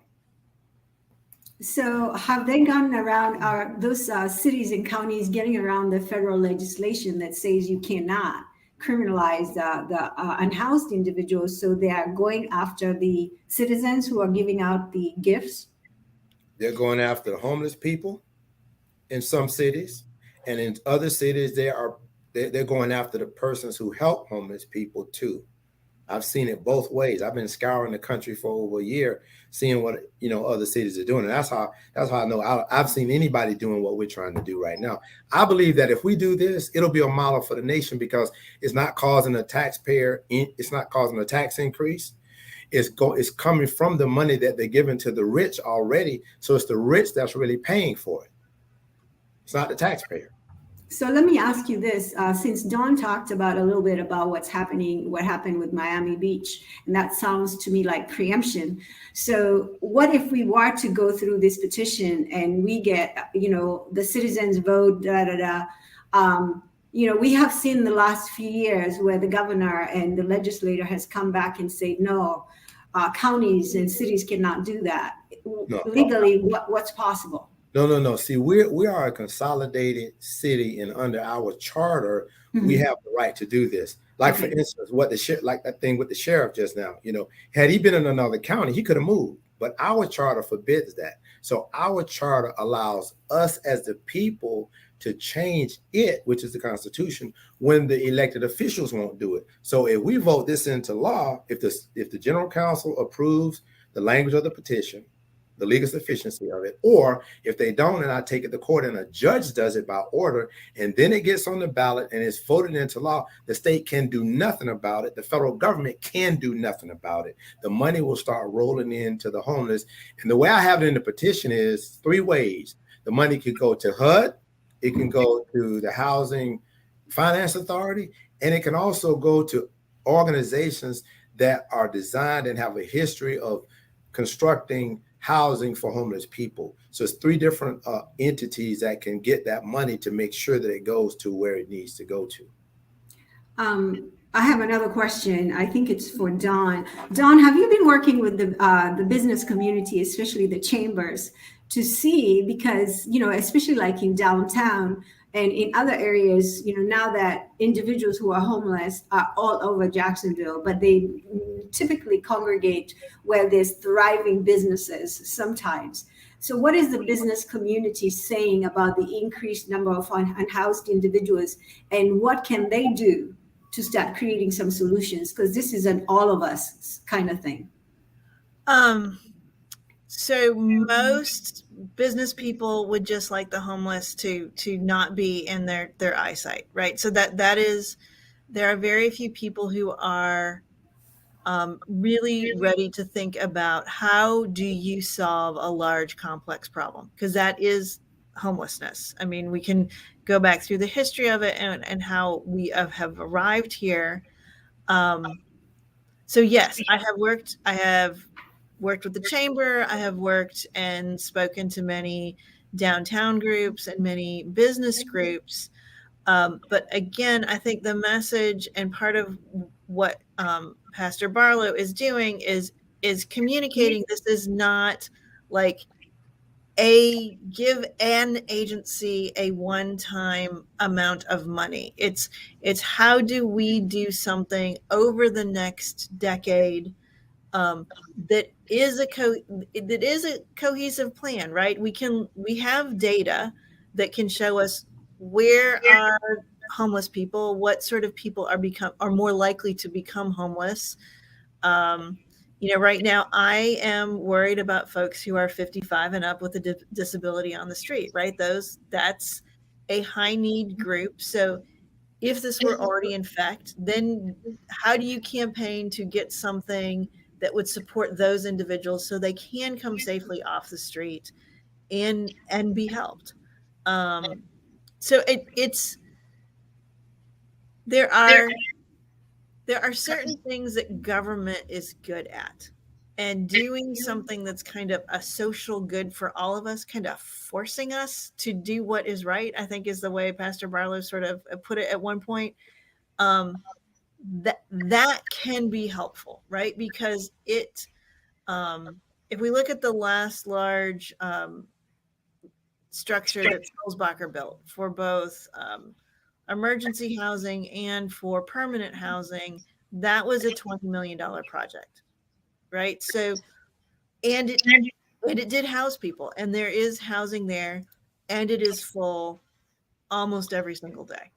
Speaker 2: So have they gotten around, those cities and counties getting around the federal legislation that says you cannot criminalize the unhoused individuals? So they are going after the citizens who are giving out the gifts?
Speaker 4: They're going after the homeless people in some cities. And in other cities, they're going after the persons who help homeless people too. I've seen it both ways. I've been scouring the country for over a year, seeing what other cities are doing, and that's how I know I've seen anybody doing what we're trying to do right now. I believe that if we do this, it'll be a model for the nation because it's not causing a taxpayer, it's not causing a tax increase. It's coming from the money that they're giving to the rich already. So it's the rich that's really paying for it. It's not the taxpayer.
Speaker 2: So let me ask you this, since Dawn talked about a little bit about what happened with Miami Beach, and that sounds to me like preemption. So what if we were to go through this petition and we get, the citizens vote, we have seen the last few years where the governor and the legislator has come back and said, no, counties and cities cannot do that. No. Legally, what's possible?
Speaker 4: No. See, we are a consolidated city, and under our charter, we have the right to do this. Like, for instance, like that thing with the sheriff just now, had he been in another county, he could have moved, but our charter forbids that. So our charter allows us as the people to change it, which is the Constitution, when the elected officials won't do it. So if we vote this into law, if the General Counsel approves the language of the petition, the legal sufficiency of it, or if they don't and I take it to court and a judge does it by order and then it gets on the ballot and it's voted into law, the state can do nothing about it. The federal government can do nothing about it. The money will start rolling into the homeless. And the way I have it in the petition is 3 ways. The money could go to HUD, it can go to the Housing Finance Authority, and it can also go to organizations that are designed and have a history of constructing housing for homeless people. So it's 3 different entities that can get that money to make sure that it goes to where it needs to go to.
Speaker 2: I have another question. I think it's for Dawn. Dawn, have you been working with the business community, especially the chambers, to see, because, especially like in downtown and in other areas, now that individuals who are homeless are all over Jacksonville, but they typically congregate where there's thriving businesses sometimes. So what is the business community saying about the increased number of unhoused individuals, and what can they do to start creating some solutions? Because this is an all of us kind of thing.
Speaker 3: So most business people would just like the homeless to not be in their eyesight, right? So that is, there are very few people who are really ready to think about how do you solve a large complex problem, because that is homelessness. I mean, we can go back through the history of it and how we have arrived here. So yes, I have worked with the chamber. I have worked and spoken to many downtown groups and many business groups. But again, I think the message and part of what Pastor Barlow is doing is communicating. This is not like give an agency a one-time amount of money. It's how do we do something over the next decade that is a cohesive plan, right? We have data that can show us where are homeless people, what sort of people are more likely to become homeless. Right now I am worried about folks who are 55 and up with a disability on the street, right? That's a high need group. So if this were already in fact, then how do you campaign to get something that would support those individuals so they can come safely off the street and be helped? So there are certain things that government is good at, and doing something that's kind of a social good for all of us, kind of forcing us to do what is right, I think is the way Pastor Barlow sort of put it at one point. That can be helpful, right? Because if we look at the last large structure that Sulzbacher built for both emergency housing and for permanent housing, that was a $20 million project, right? So, and it did house people, and there is housing there, and it is full almost every single day.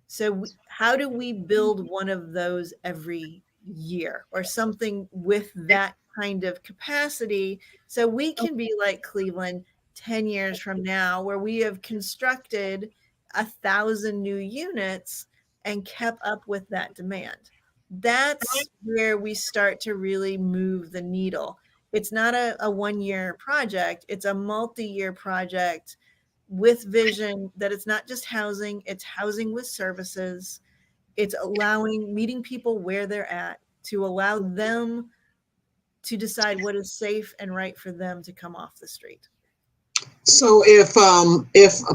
Speaker 3: So how do we build one of those every year or something with that kind of capacity so we can be like Cleveland 10 years from now, where we have constructed 1,000 new units and kept up with that demand? That's where we start to really move the needle. It's not a 1-year project. It's a multi-year project with vision that it's not just housing, it's housing with services. It's meeting people where they're at to allow them to decide what is safe and right for them to come off the street.
Speaker 1: So if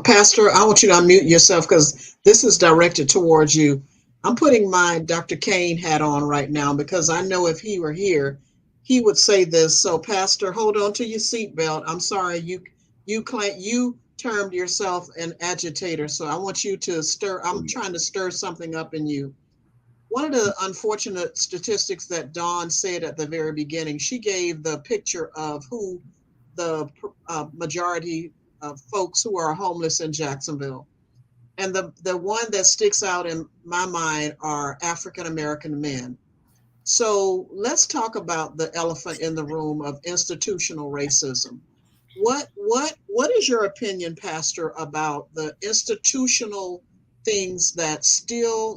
Speaker 1: Pastor, I want you to unmute yourself because this is directed towards you. I'm putting my Dr. Kane hat on right now because I know if he were here, he would say this. So Pastor, hold on to your seatbelt. I'm sorry, you termed yourself an agitator. So I want you to I'm trying to stir something up in you. One of the unfortunate statistics that Dawn said at the very beginning, she gave the picture of who the majority of folks who are homeless in Jacksonville. And the one that sticks out in my mind are African-American men. So let's talk about the elephant in the room of institutional racism. What is your opinion, Pastor, about the institutional things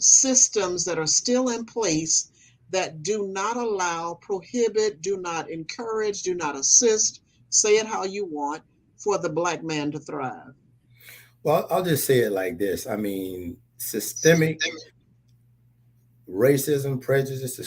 Speaker 1: systems that are still in place that do not allow, prohibit, do not encourage, do not assist, say it how you want, for the Black man to thrive?
Speaker 4: Well, I'll just say it like this. I mean, systemic racism, prejudice,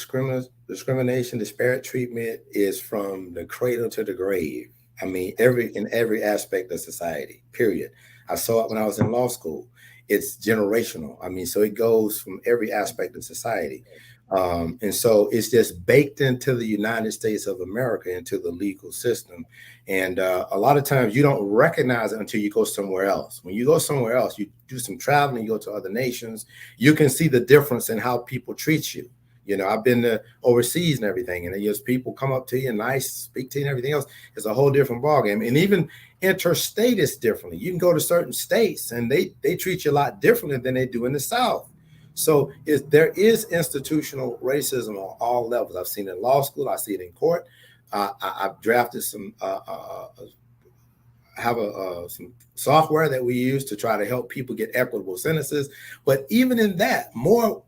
Speaker 4: discrimination, disparate treatment is from the cradle to the grave. I mean, in every aspect of society, period. I saw it when I was in law school. It's generational. I mean, so it goes from every aspect of society. And so it's just baked into the United States of America, into the legal system. And a lot of times you don't recognize it until you go somewhere else. When you go somewhere else, you do some traveling, you go to other nations, you can see the difference in how people treat you. You know, I've been to overseas and everything, and just people come up to you and nice, speak to you and everything else. It's a whole different ballgame. And even interstate is differently. You can go to certain states and they treat you a lot differently than they do in the South. So there is institutional racism on all levels. I've seen it in law school. I see it in court. I've drafted some some software that we use to try to help people get equitable sentences. But even in that, more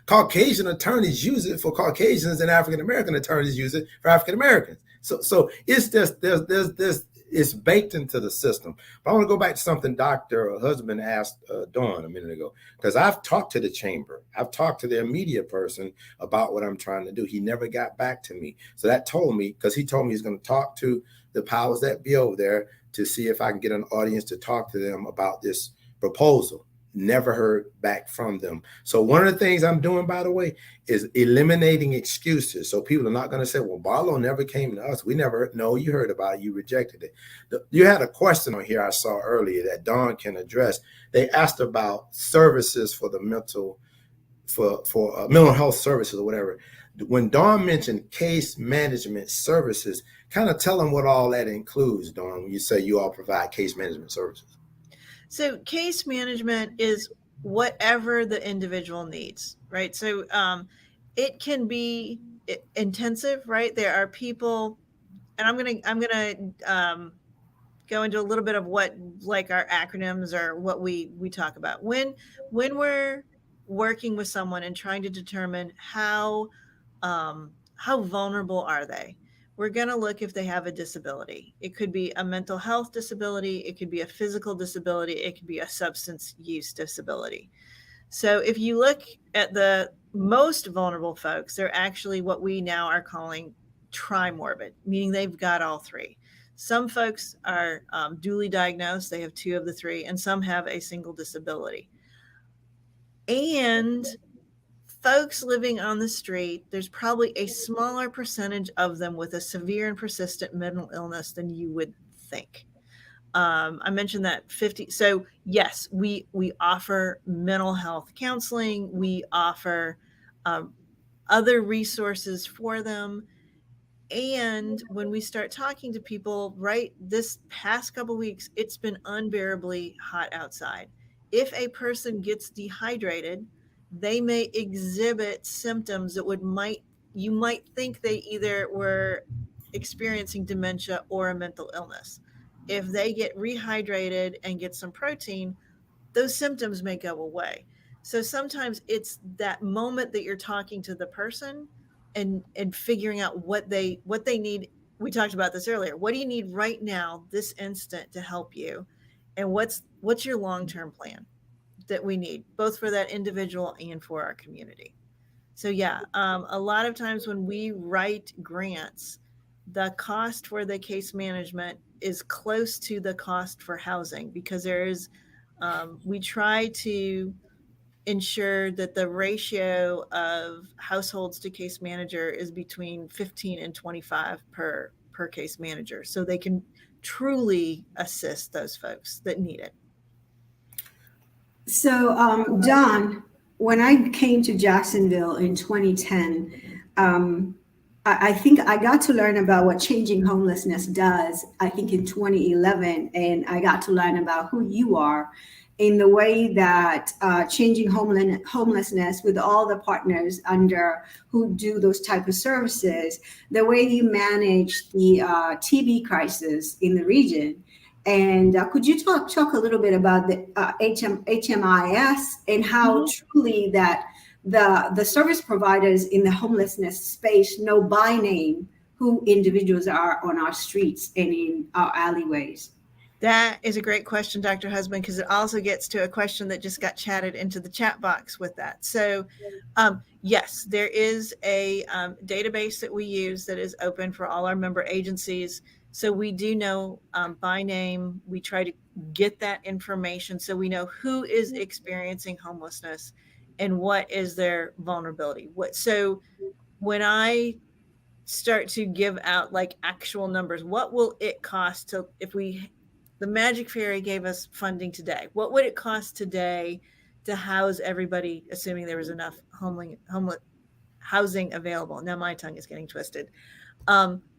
Speaker 4: Caucasian attorneys use it for Caucasians and African American attorneys use it for African Americans. So it's just there's it's baked into the system. But I want to go back to something Dr. Husband asked Dawn a minute ago, because I've talked to the chamber. I've talked to their media person about what I'm trying to do. He never got back to me. So that told me, because he told me he's going to talk to the powers that be over there to see if I can get an audience to talk to them about this proposal. Never heard back from them. So one of the things I'm doing, by the way, is eliminating excuses. So people are not going to say, well, Barlow never came to us. We never, no, you heard about it. You rejected it. You had a question on here I saw earlier that Dawn can address. They asked about services for the mental health services or whatever. When Dawn mentioned case management services, kind of tell them what all that includes, Dawn, when you say you all provide case management services.
Speaker 3: So case management is whatever the individual needs, right? So it can be intensive, right? There are people, and I'm gonna go into a little bit of what like our acronyms or what we talk about when we're working with someone and trying to determine how vulnerable are they. We're going to look if they have a disability. It could be a mental health disability. It could be a physical disability. It could be a substance use disability. So if you look at the most vulnerable folks, they're actually what we now are calling trimorbid, meaning they've got all three. Some folks are duly diagnosed. They have two of the three, and some have a single disability. And folks living on the street, there's probably a smaller percentage of them with a severe and persistent mental illness than you would think. I mentioned that 50. So yes, we offer mental health counseling. We offer other resources for them. And when we start talking to people, right, this past couple of weeks, it's been unbearably hot outside. If a person gets dehydrated, they may exhibit symptoms that you might think they either were experiencing dementia or a mental illness. If they get rehydrated and get some protein, those symptoms may go away. So sometimes it's that moment that you're talking to the person and figuring out what they need. We talked about this earlier. What do you need right now, this instant, to help you? And what's your long-term plan that we need, both for that individual and for our community? So yeah, a lot of times when we write grants, the cost for the case management is close to the cost for housing, because we try to ensure that the ratio of households to case manager is between 15 and 25 per case manager, so they can truly assist those folks that need it.
Speaker 2: So, Don, when I came to Jacksonville in 2010, I think I got to learn about what Changing Homelessness does, I think in 2011, and I got to learn about who you are in the way that Changing Homelessness, with all the partners under who do those type of services, the way you manage the TB crisis in the region. And could you talk a little bit about the HMIS and how truly that the service providers in the homelessness space know by name who individuals are on our streets and in our alleyways?
Speaker 3: That is a great question, Dr. Husband, because it also gets to a question that just got chatted into the chat box with that. So yes, there is a database that we use that is open for all our member agencies. So we do know by name. We try to get that information so we know who is experiencing homelessness and what is their vulnerability. So when I start to give out like actual numbers, what will it cost to, if the Magic Fairy gave us funding today, what would it cost today to house everybody, assuming there was enough homeless housing available? Now my tongue is getting twisted.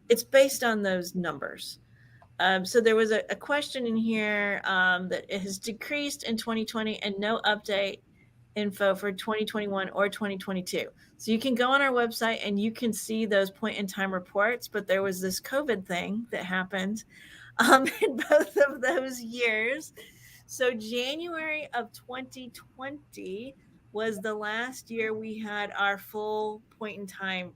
Speaker 3: It's based on those numbers. So there was a question in here that it has decreased in 2020 and no update info for 2021 or 2022. So you can go on our website and you can see those point in time reports, but there was this COVID thing that happened in both of those years. So January of 2020, was the last year we had our full point in time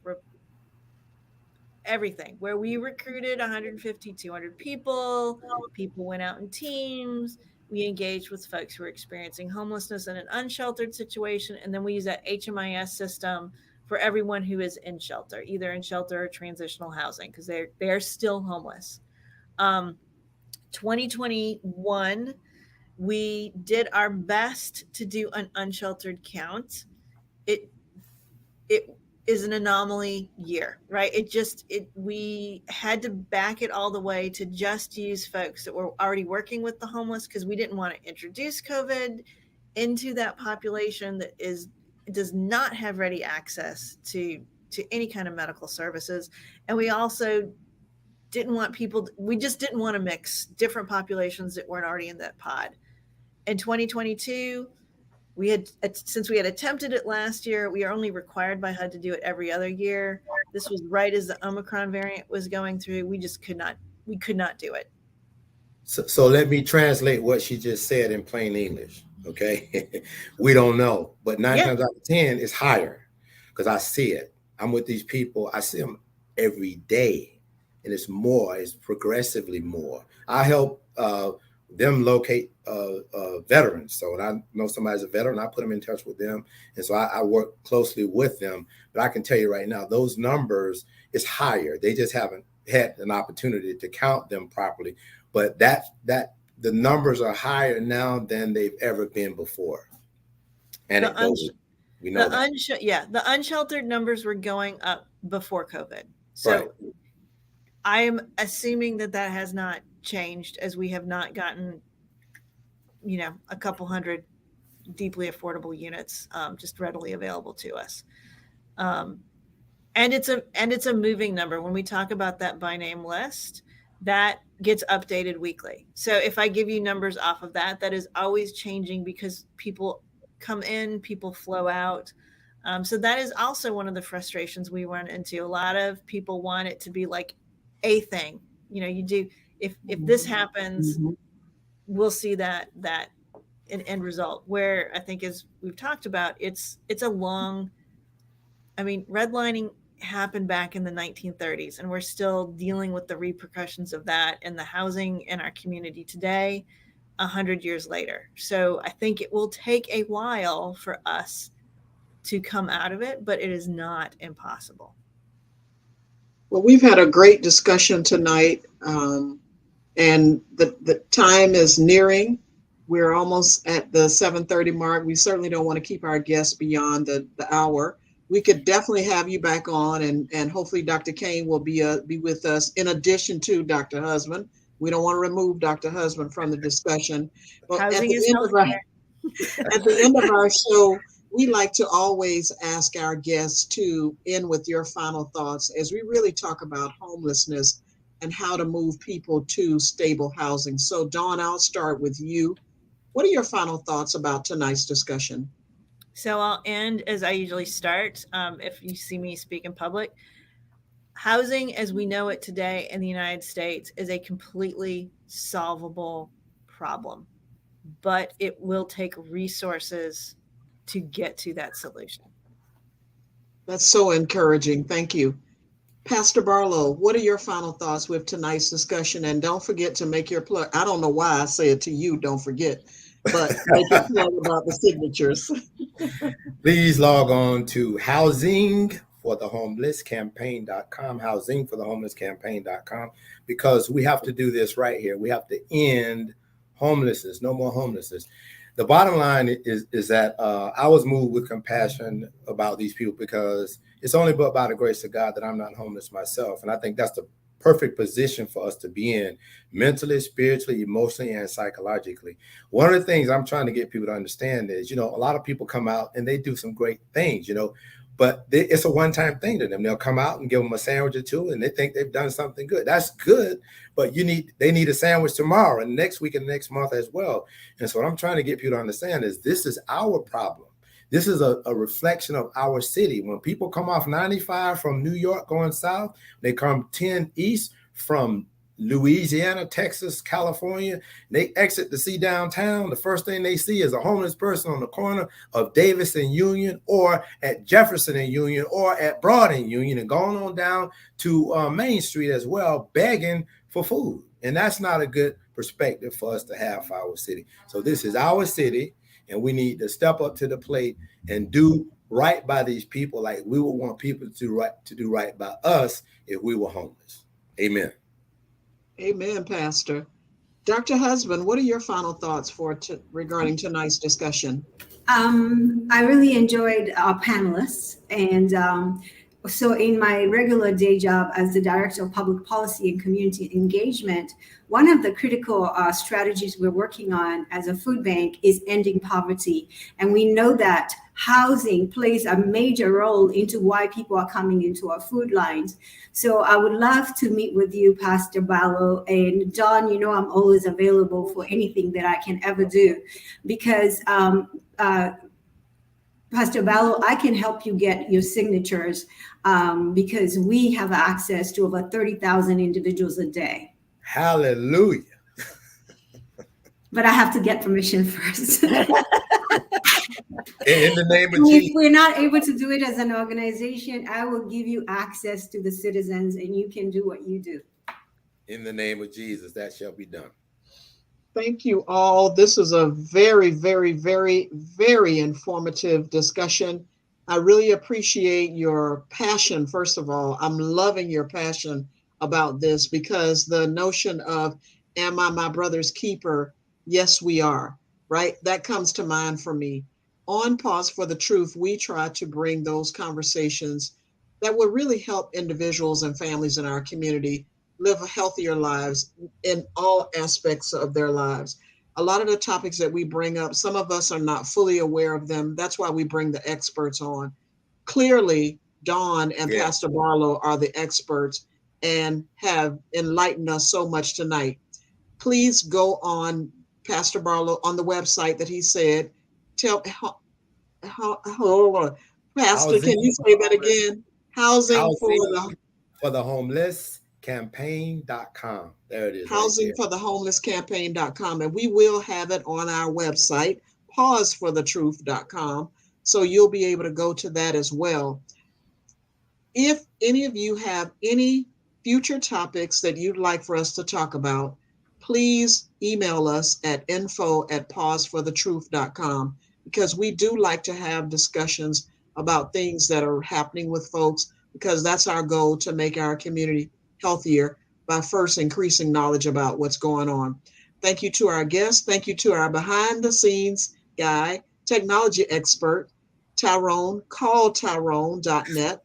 Speaker 3: everything, where we recruited 150, 200 people. People went out in teams. We engaged with folks who were experiencing homelessness in an unsheltered situation. And then we use that HMIS system for everyone who is in shelter, either in shelter or transitional housing, because they're still homeless. 2021, we did our best to do an unsheltered count. It is an anomaly year, right? We had to back it all the way to just use folks that were already working with the homeless, because we didn't want to introduce COVID into that population that does not have ready access to any kind of medical services. And we also we just didn't want to mix different populations that weren't already in that pod. In 2022, since we had attempted it last year, we are only required by HUD to do it every other year. This was right as the Omicron variant was going through. We could not do it.
Speaker 4: So let me translate what she just said in plain English. Okay. We don't know, but 9 times out of 10 it's higher, because I see it. I'm with these people. I see them every day, and it's progressively more. I help them locate veterans. So when I know somebody's a veteran, I put them in touch with them. And so I work closely with them. But I can tell you right now, those numbers is higher. They just haven't had an opportunity to count them properly. But that the numbers are higher now than they've ever been before. Anecdotally, we know
Speaker 3: the unsheltered numbers were going up before COVID. So
Speaker 4: right.
Speaker 3: I am assuming that has not changed, as we have not gotten, a couple hundred deeply affordable units just readily available to us. And it's a moving number. When we talk about that by name list, that gets updated weekly. So if I give you numbers off of that is always changing, because people come in, people flow out. So that is also one of the frustrations we run into. A lot of people want it to be like a thing. You do, if this happens, we'll see that end result, where I think, as we've talked about, it's a long, redlining happened back in the 1930s, and we're still dealing with the repercussions of that and the housing in our community today, 100 years later. So I think it will take a while for us to come out of it, but it is not impossible.
Speaker 1: Well, we've had a great discussion tonight, and the time is nearing. We're almost at the 7:30 mark. We certainly don't want to keep our guests beyond the hour. We could definitely have you back on, and hopefully Dr. Kane will be with us in addition to Dr. Husband. We don't want to remove Dr. Husband from the discussion. But at the end of our show, we like to always ask our guests to end with your final thoughts as we really talk about homelessness and how to move people to stable housing. So Dawn, I'll start with you. What are your final thoughts about tonight's discussion?
Speaker 3: So I'll end as I usually start. If you see me speak in public, housing as we know it today in the United States is a completely solvable problem, but it will take resources to get to that solution.
Speaker 1: That's so encouraging. Thank you. Pastor Barlow, what are your final thoughts with tonight's discussion? And don't forget to make your plug. I don't know why I say it to you, don't forget, but make your plug about the signatures.
Speaker 4: Please log on to housingforthehomelesscampaign.com, housingforthehomelesscampaign.com, because we have to do this right here. We have to end homelessness, no more homelessness. The bottom line is that I was moved with compassion about these people, because it's only but by the grace of God that I'm not homeless myself. And I think that's the perfect position for us to be in, mentally, spiritually, emotionally, and psychologically. One of the things I'm trying to get people to understand is, a lot of people come out and they do some great things, but it's a one-time thing to them. They'll come out and give them a sandwich or two, and they think they've done something good. That's good, but they need a sandwich tomorrow and next week and next month as well. And so what I'm trying to get people to understand is this is our problem. This is a reflection of our city. When people come off 95 from New York going south, they come 10 east from Louisiana, Texas, California, they exit to see downtown, the first thing they see is a homeless person on the corner of Davis and Union, or at Jefferson and Union, or at Broad and Union, and going on down to Main Street as well, begging for food. And that's not a good perspective for us to have for our city. So this is our city, and we need to step up to the plate and do right by these people like we would want people to do right by us if we were homeless. Amen.
Speaker 1: Amen, Pastor. Dr. Husband, what are your final thoughts regarding tonight's discussion?
Speaker 2: I really enjoyed our panelists, and so in my regular day job as the Director of Public Policy and Community Engagement, one of the critical strategies we're working on as a food bank is ending poverty. And we know that housing plays a major role into why people are coming into our food lines. So I would love to meet with you, Pastor Ballo, and Don, you know I'm always available for anything that I can ever do, because Pastor Ballo, I can help you get your signatures because we have access to over 30,000 individuals a day.
Speaker 4: Hallelujah.
Speaker 2: But I have to get permission first.
Speaker 4: In the name of
Speaker 2: If
Speaker 4: Jesus.
Speaker 2: we're not able to do it as an organization, I will give you access to the citizens and you can do what you do.
Speaker 4: In the name of Jesus, that shall be done.
Speaker 1: Thank you all. This is a very, very, very, very informative discussion. I really appreciate your passion. First of all, I'm loving your passion about this, because the notion of, am I my brother's keeper? Yes, we are, right? That comes to mind for me. On Pause for the Truth, we try to bring those conversations that would really help individuals and families in our community live healthier lives in all aspects of their lives. A lot of the topics that we bring up, some of us are not fully aware of them. That's why we bring the experts on. Clearly, Dawn and Pastor Barlow are the experts and have enlightened us so much tonight. Please go on Pastor Barlow on the website that he said. Hold on. Pastor, can you say that again? Housing
Speaker 4: for the Homeless campaign.com. There it is.
Speaker 1: Housing for the Homeless campaign.com. And we will have it on our website, pauseforthetruth.com. So you'll be able to go to that as well. If any of you have any future topics that you'd like for us to talk about, please email us at info@pauseforthetruth.com, because we do like to have discussions about things that are happening with folks, because that's our goal, to make our community healthier by first increasing knowledge about what's going on. Thank you to our guests. Thank you to our behind the scenes guy, technology expert, Tyrone, call Tyrone.net,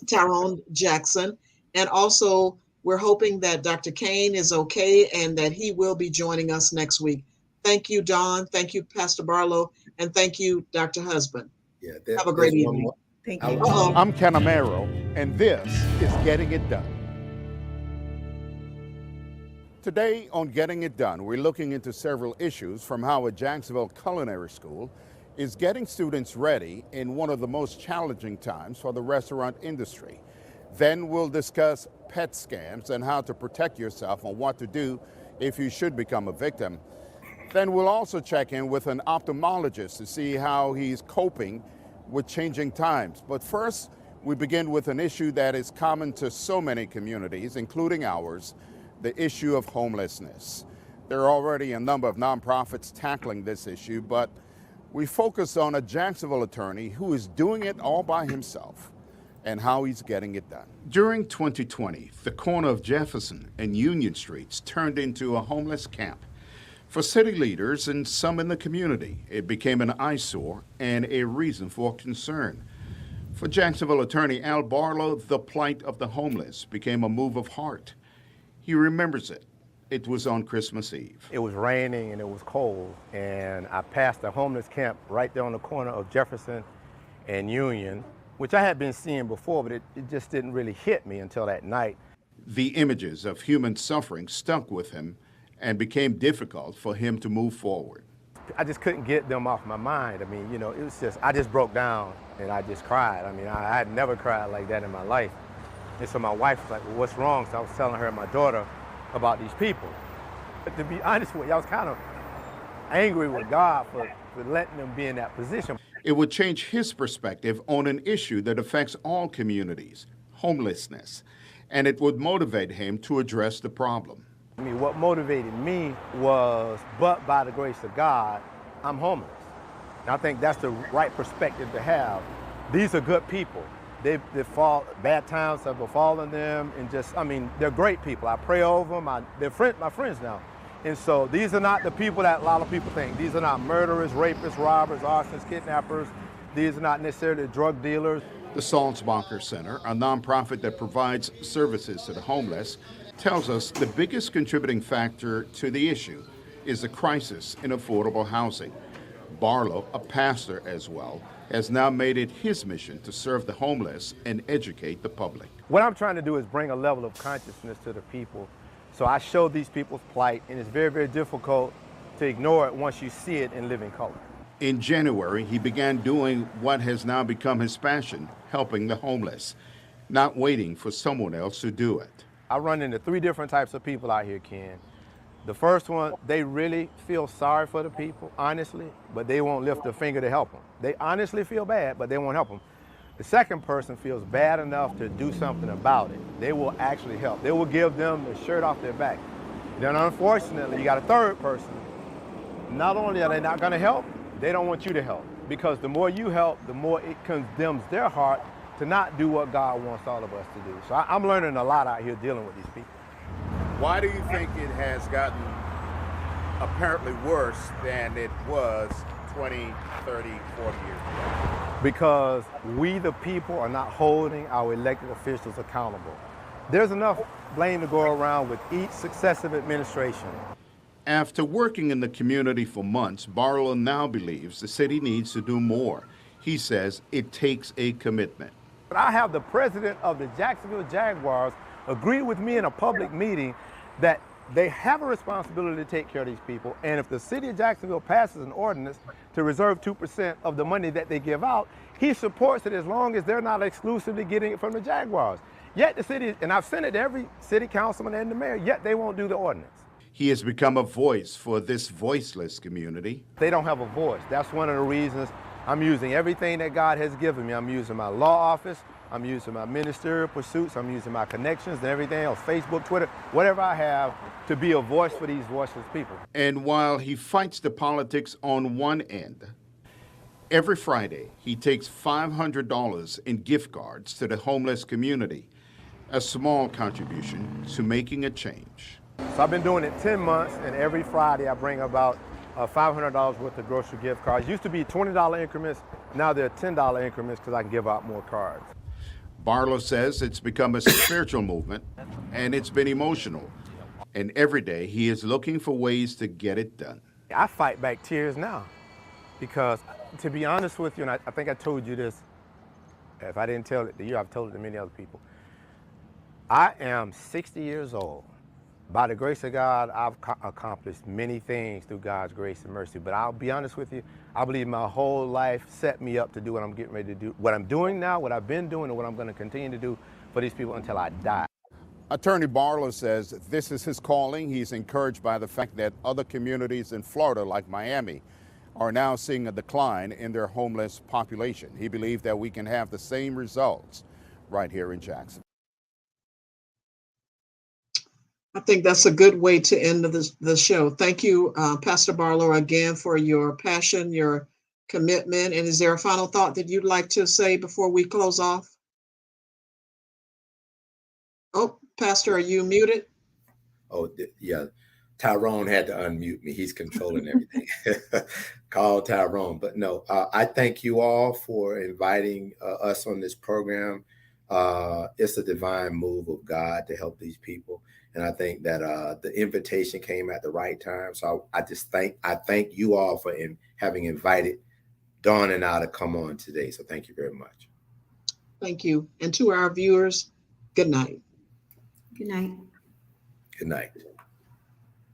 Speaker 1: Tyrone Jackson. And also, we're hoping that Dr. Kane is okay and that he will be joining us next week. Thank you, Don. Thank you, Pastor Barlow. And thank you, Dr. Husband.
Speaker 4: Yeah,
Speaker 1: have a great evening.
Speaker 3: Thank you.
Speaker 8: I'm Ken Amaro, and this is Getting It Done. Today on Getting It Done, we're looking into several issues, from how a Jacksonville culinary school is getting students ready in one of the most challenging times for the restaurant industry. Then we'll discuss pet scams and how to protect yourself and what to do if you should become a victim. Then we'll also check in with an ophthalmologist to see how he's coping with changing times. But first, we begin with an issue that is common to so many communities, including ours, the issue of homelessness. There are already a number of nonprofits tackling this issue, but we focus on a Jacksonville attorney who is doing it all by himself and how he's getting it done. During 2020, the corner of Jefferson and Union Streets turned into a homeless camp. For city leaders and some in the community, it became an eyesore and a reason for concern. For Jacksonville attorney Al Barlow, the plight of the homeless became a move of heart. He remembers it. It was on Christmas Eve.
Speaker 9: It was raining and it was cold, and I passed a homeless camp right there on the corner of Jefferson and Union, which I had been seeing before, but it just didn't really hit me until that night.
Speaker 8: The images of human suffering stuck with him and became difficult for him to move forward.
Speaker 9: I just couldn't get them off my mind. I mean, it was just, I just broke down and I just cried. I mean, I had never cried like that in my life. And so my wife was like, well, what's wrong? So I was telling her and my daughter, about these people. But to be honest with you, I was kind of angry with God for letting them be in that position.
Speaker 8: It would change his perspective on an issue that affects all communities, homelessness, and it would motivate him to address the problem.
Speaker 9: I mean, what motivated me was, but by the grace of God, I'm homeless. And I think that's the right perspective to have. These are good people. Bad times have befallen them, and they're great people. I pray over them. They're my friends now. And so these are not the people that a lot of people think. These are not murderers, rapists, robbers, arsonists, kidnappers. These are not necessarily drug dealers.
Speaker 8: The Salzbacher Center, a nonprofit that provides services to the homeless, tells us the biggest contributing factor to the issue is the crisis in affordable housing. Barlow, a pastor as well, has now made it his mission to serve the homeless and educate the public.
Speaker 9: What I'm trying to do is bring a level of consciousness to the people. So I show these people's plight, and it's very, very difficult to ignore it once you see it in living color.
Speaker 8: In January, he began doing what has now become his passion, helping the homeless, not waiting for someone else to do it.
Speaker 9: I run into 3 different types of people out here, Ken. The first one, they really feel sorry for the people, honestly, but they won't lift a finger to help them. They honestly feel bad, but they won't help them. The second person feels bad enough to do something about it. They will actually help. They will give them the shirt off their back. Then unfortunately, you got a third person. Not only are they not gonna help, they don't want you to help. Because the more you help, the more it condemns their heart to not do what God wants all of us to do. So I'm learning a lot out here dealing with these people.
Speaker 8: Why do you think it has gotten apparently worse than it was 20, 30, 40 years ago?
Speaker 9: Because we, the people, are not holding our elected officials accountable. There's enough blame to go around with each successive administration.
Speaker 8: After working in the community for months, Barlow now believes the city needs to do more. He says it takes a commitment.
Speaker 9: But I have the president of the Jacksonville Jaguars agree with me in a public meeting that they have a responsibility to take care of these people, and if the city of Jacksonville passes an ordinance to reserve 2% of the money that they give out, he supports it as long as they're not exclusively getting it from the Jaguars. Yet the city, and I've sent it to every city councilman and the mayor, yet they won't do the ordinance.
Speaker 8: He has become a voice for this voiceless community.
Speaker 9: They don't have a voice. That's one of the reasons I'm using everything that God has given me. I'm using my law office, I'm using my ministerial pursuits, I'm using my connections and everything else, Facebook, Twitter, whatever I have, to be a voice for these voiceless people.
Speaker 8: And while he fights the politics on one end, every Friday he takes $500 in gift cards to the homeless community, a small contribution to making a change.
Speaker 9: So I've been doing it 10 months, and every Friday I bring about $500 worth of grocery gift cards. Used to be $20 increments, now they're $10 increments because I can give out more cards.
Speaker 8: Barlow says it's become a spiritual movement, and it's been emotional. And every day he is looking for ways to get it done.
Speaker 9: I fight back tears now because, to be honest with you, and I think I told you this, if I didn't tell it to you, I've told it to many other people. I am 60 years old. By the grace of God, I've accomplished many things through God's grace and mercy. But I'll be honest with you, I believe my whole life set me up to do what I'm getting ready to do. What I'm doing now, what I've been doing, and what I'm going to continue to do for these people until I die.
Speaker 8: Attorney Barlow says this is his calling. He's encouraged by the fact that other communities in Florida, like Miami, are now seeing a decline in their homeless population. He believes that we can have the same results right here in Jackson.
Speaker 1: I think that's a good way to end the show. Thank you, Pastor Barlow, again for your passion, your commitment. And is there a final thought that you'd like to say before we close off? Oh, Pastor, are you muted?
Speaker 4: Oh, yeah. Tyrone had to unmute me. He's controlling everything. Call Tyrone. But no, I thank you all for inviting us on this program. It's a divine move of God to help these people. And I think that the invitation came at the right time. So I thank you all for having invited Dawn and I to come on today. So thank you very much.
Speaker 1: Thank you. And to our viewers, good night.
Speaker 2: Good night.
Speaker 4: Good night.